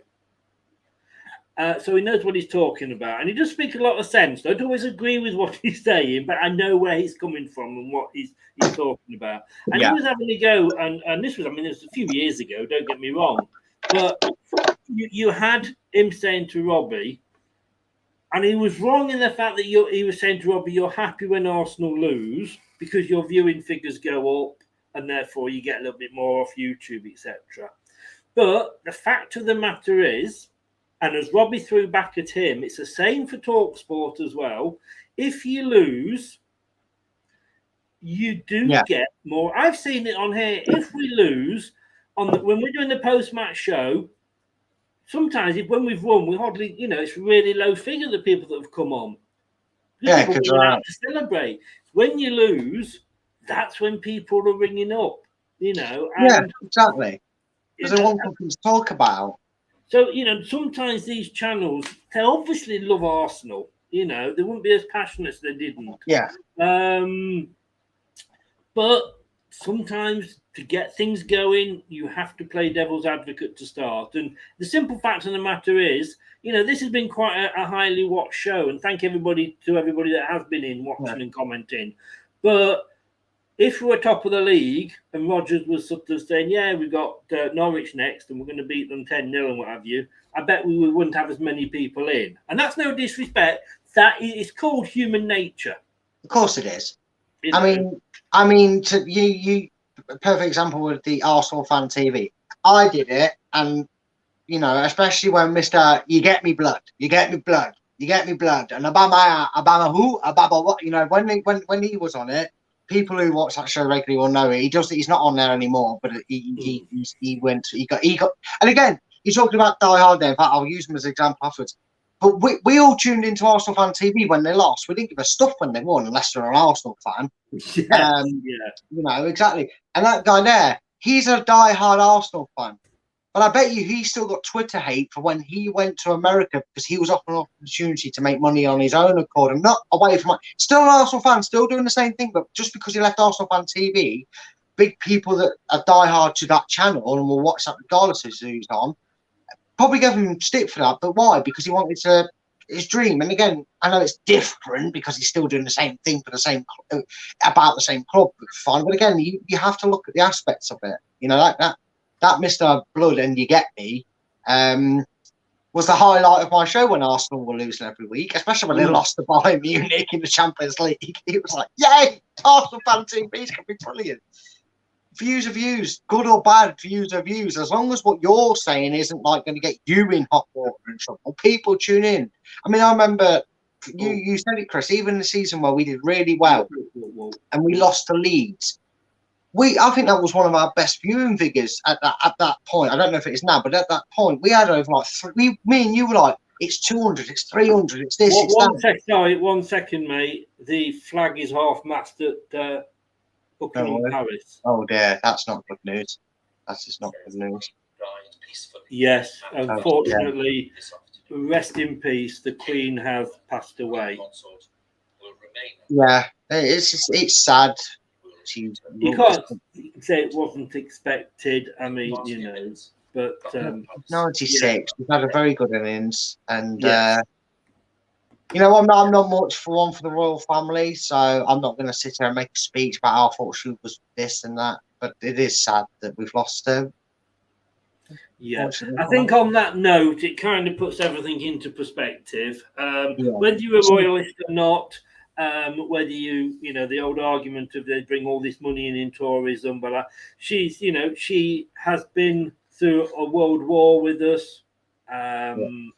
So he knows what he's talking about. And he does speak a lot of sense. I don't always agree with what he's saying, but I know where he's coming from and what he's talking about. And he was having a go, and this was, it was a few years ago, don't get me wrong. But you had him saying to Robbie, and he was wrong in the fact that he was saying to Robbie, you're happy when Arsenal lose because your viewing figures go up and therefore you get a little bit more off YouTube, etc. But the fact of the matter is, and as Robbie threw back at him, it's the same for TalkSport as well. If you lose, you do get more. I've seen it on here. If we lose, when we're doing the post-match show, sometimes when we've won, we hardly, it's really low figure, the people that have come on. Yeah, because we're out to celebrate. When you lose, that's when people are ringing up, And, exactly. Because they want something to talk about. So, sometimes these channels, they obviously love Arsenal. They wouldn't be as passionate if they didn't. Yeah. But sometimes to get things going, you have to play devil's advocate to start. And the simple fact of the matter is, this has been quite a highly watched show. And thank everybody that has been in watching and commenting. But if we were top of the league and Rodgers was sort of saying, we've got Norwich next and we're going to beat them 10-0 and what have you, I bet we wouldn't have as many people in. And that's no disrespect. That is called human nature. Of course it is. I mean, to you, a perfect example with the Arsenal Fan TV. I did it, and especially when Mr. You get me blood, and Obama who, Obama what, when he was on it, people who watch that show regularly will know it. He's not on there anymore, but he got, and again, you're talking about Die Hard there. In fact, I'll use him as an example afterwards. But we all tuned into Arsenal Fan TV when they lost. We didn't give a stuff when they won, unless you're an Arsenal fan. Exactly. And that guy there, he's a die-hard Arsenal fan. But I bet you he still got Twitter hate for when he went to America because he was offered an opportunity to make money on his own accord and not away from it. Still an Arsenal fan, still doing the same thing, but just because he left Arsenal Fan TV, big people that are die-hard to that channel and will watch that regardless of who's on, probably gave him stick for that. But why? Because he wanted his dream. And again, I know it's different because he's still doing the same thing for the same about the same club. Fine, but again, you have to look at the aspects of it. That Mr. Blood and You Get Me was the highlight of my show when Arsenal were losing every week, especially when they lost to Bayern Munich in the Champions League. It was like, yay, Arsenal Fan TV is going to be brilliant. Views are views, good or bad, views are views. As long as what you're saying isn't like going to get you in hot water and trouble, people tune in. I remember you said it, Chris. Even the season where we did really well and we lost to Leeds, I think that was one of our best viewing figures at that point. I don't know if it is now, but at that point we had over like me and you were like, it's 200, it's 300, it's this. One second, mate. The flag is half-mast at. Paris. Oh dear, that's not good news. That's just not good news. Yes, unfortunately, rest in peace. The Queen has passed away. Yeah, it's sad. You can't say it wasn't expected. But 96. We've had a very good innings, and I'm not much for the royal family, so I'm not going to sit here and make a speech about how I thought she was this and that. But it is sad that we've lost her. Yeah, I think on that note, it kind of puts everything into perspective. Whether you're a royalist or not, whether the old argument of they bring all this money in tourism, but she has been through a world war with us, and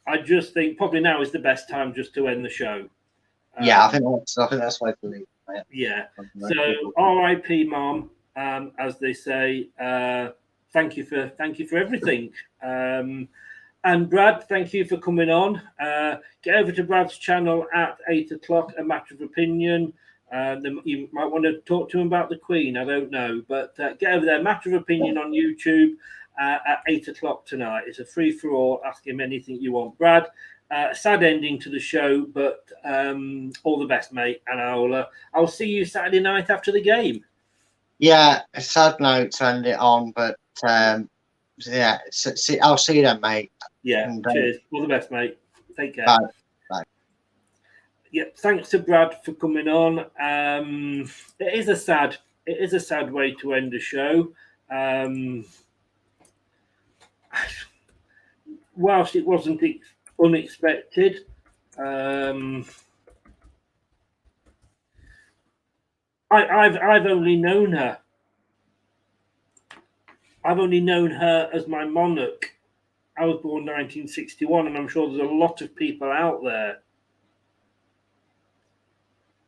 I just think probably now is the best time just to end the show. I think that's what I believe. Yeah. So R.I.P. Mom, as they say. Thank you for everything. And Brad, thank you for coming on. Get over to Brad's channel at 8 o'clock, A Matter of Opinion. You might want to talk to him about the Queen. I don't know, but get over there. Matter of Opinion on YouTube at 8 o'clock tonight. It's a free for all. Ask him anything you want, Brad. Sad ending to the show, but all the best, mate. And I'll see you Saturday night after the game. Yeah, a sad note to end it on, but yeah, I'll see you then, mate. Yeah, and, cheers. All the best, mate. Take care. Bye. Bye. Yeah, thanks to Brad for coming on. It is a sad way to end a show. Whilst it wasn't unexpected, I've only known her. I've only known her as my monarch. I was born 1961, and I'm sure there's a lot of people out there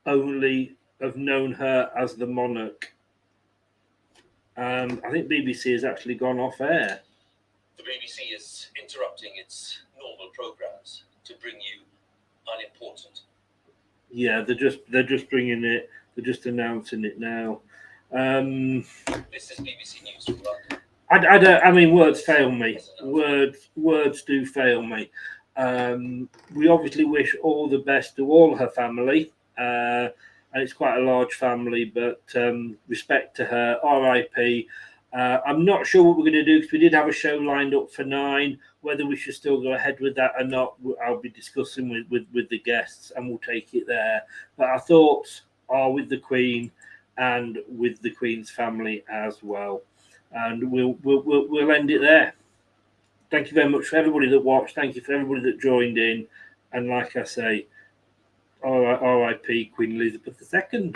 only have known her as the monarch. And I think BBC has actually gone off air. The BBC is interrupting its normal programs to bring you unimportant. Yeah, they're just bringing it. They're just announcing it now. This is BBC News from London. I mean, words fail me. Words do fail me. We obviously wish all the best to all her family, and it's quite a large family. But respect to her. R.I.P. I'm not sure what we're going to do because we did have a show lined up for 9. Whether we should still go ahead with that or not, I'll be discussing with the guests, and we'll take it there. But our thoughts are with the Queen and with the Queen's family as well. And we'll end it there. Thank you very much for everybody that watched. Thank you for everybody that joined in. And like I say, R.I.P. Queen Elizabeth II.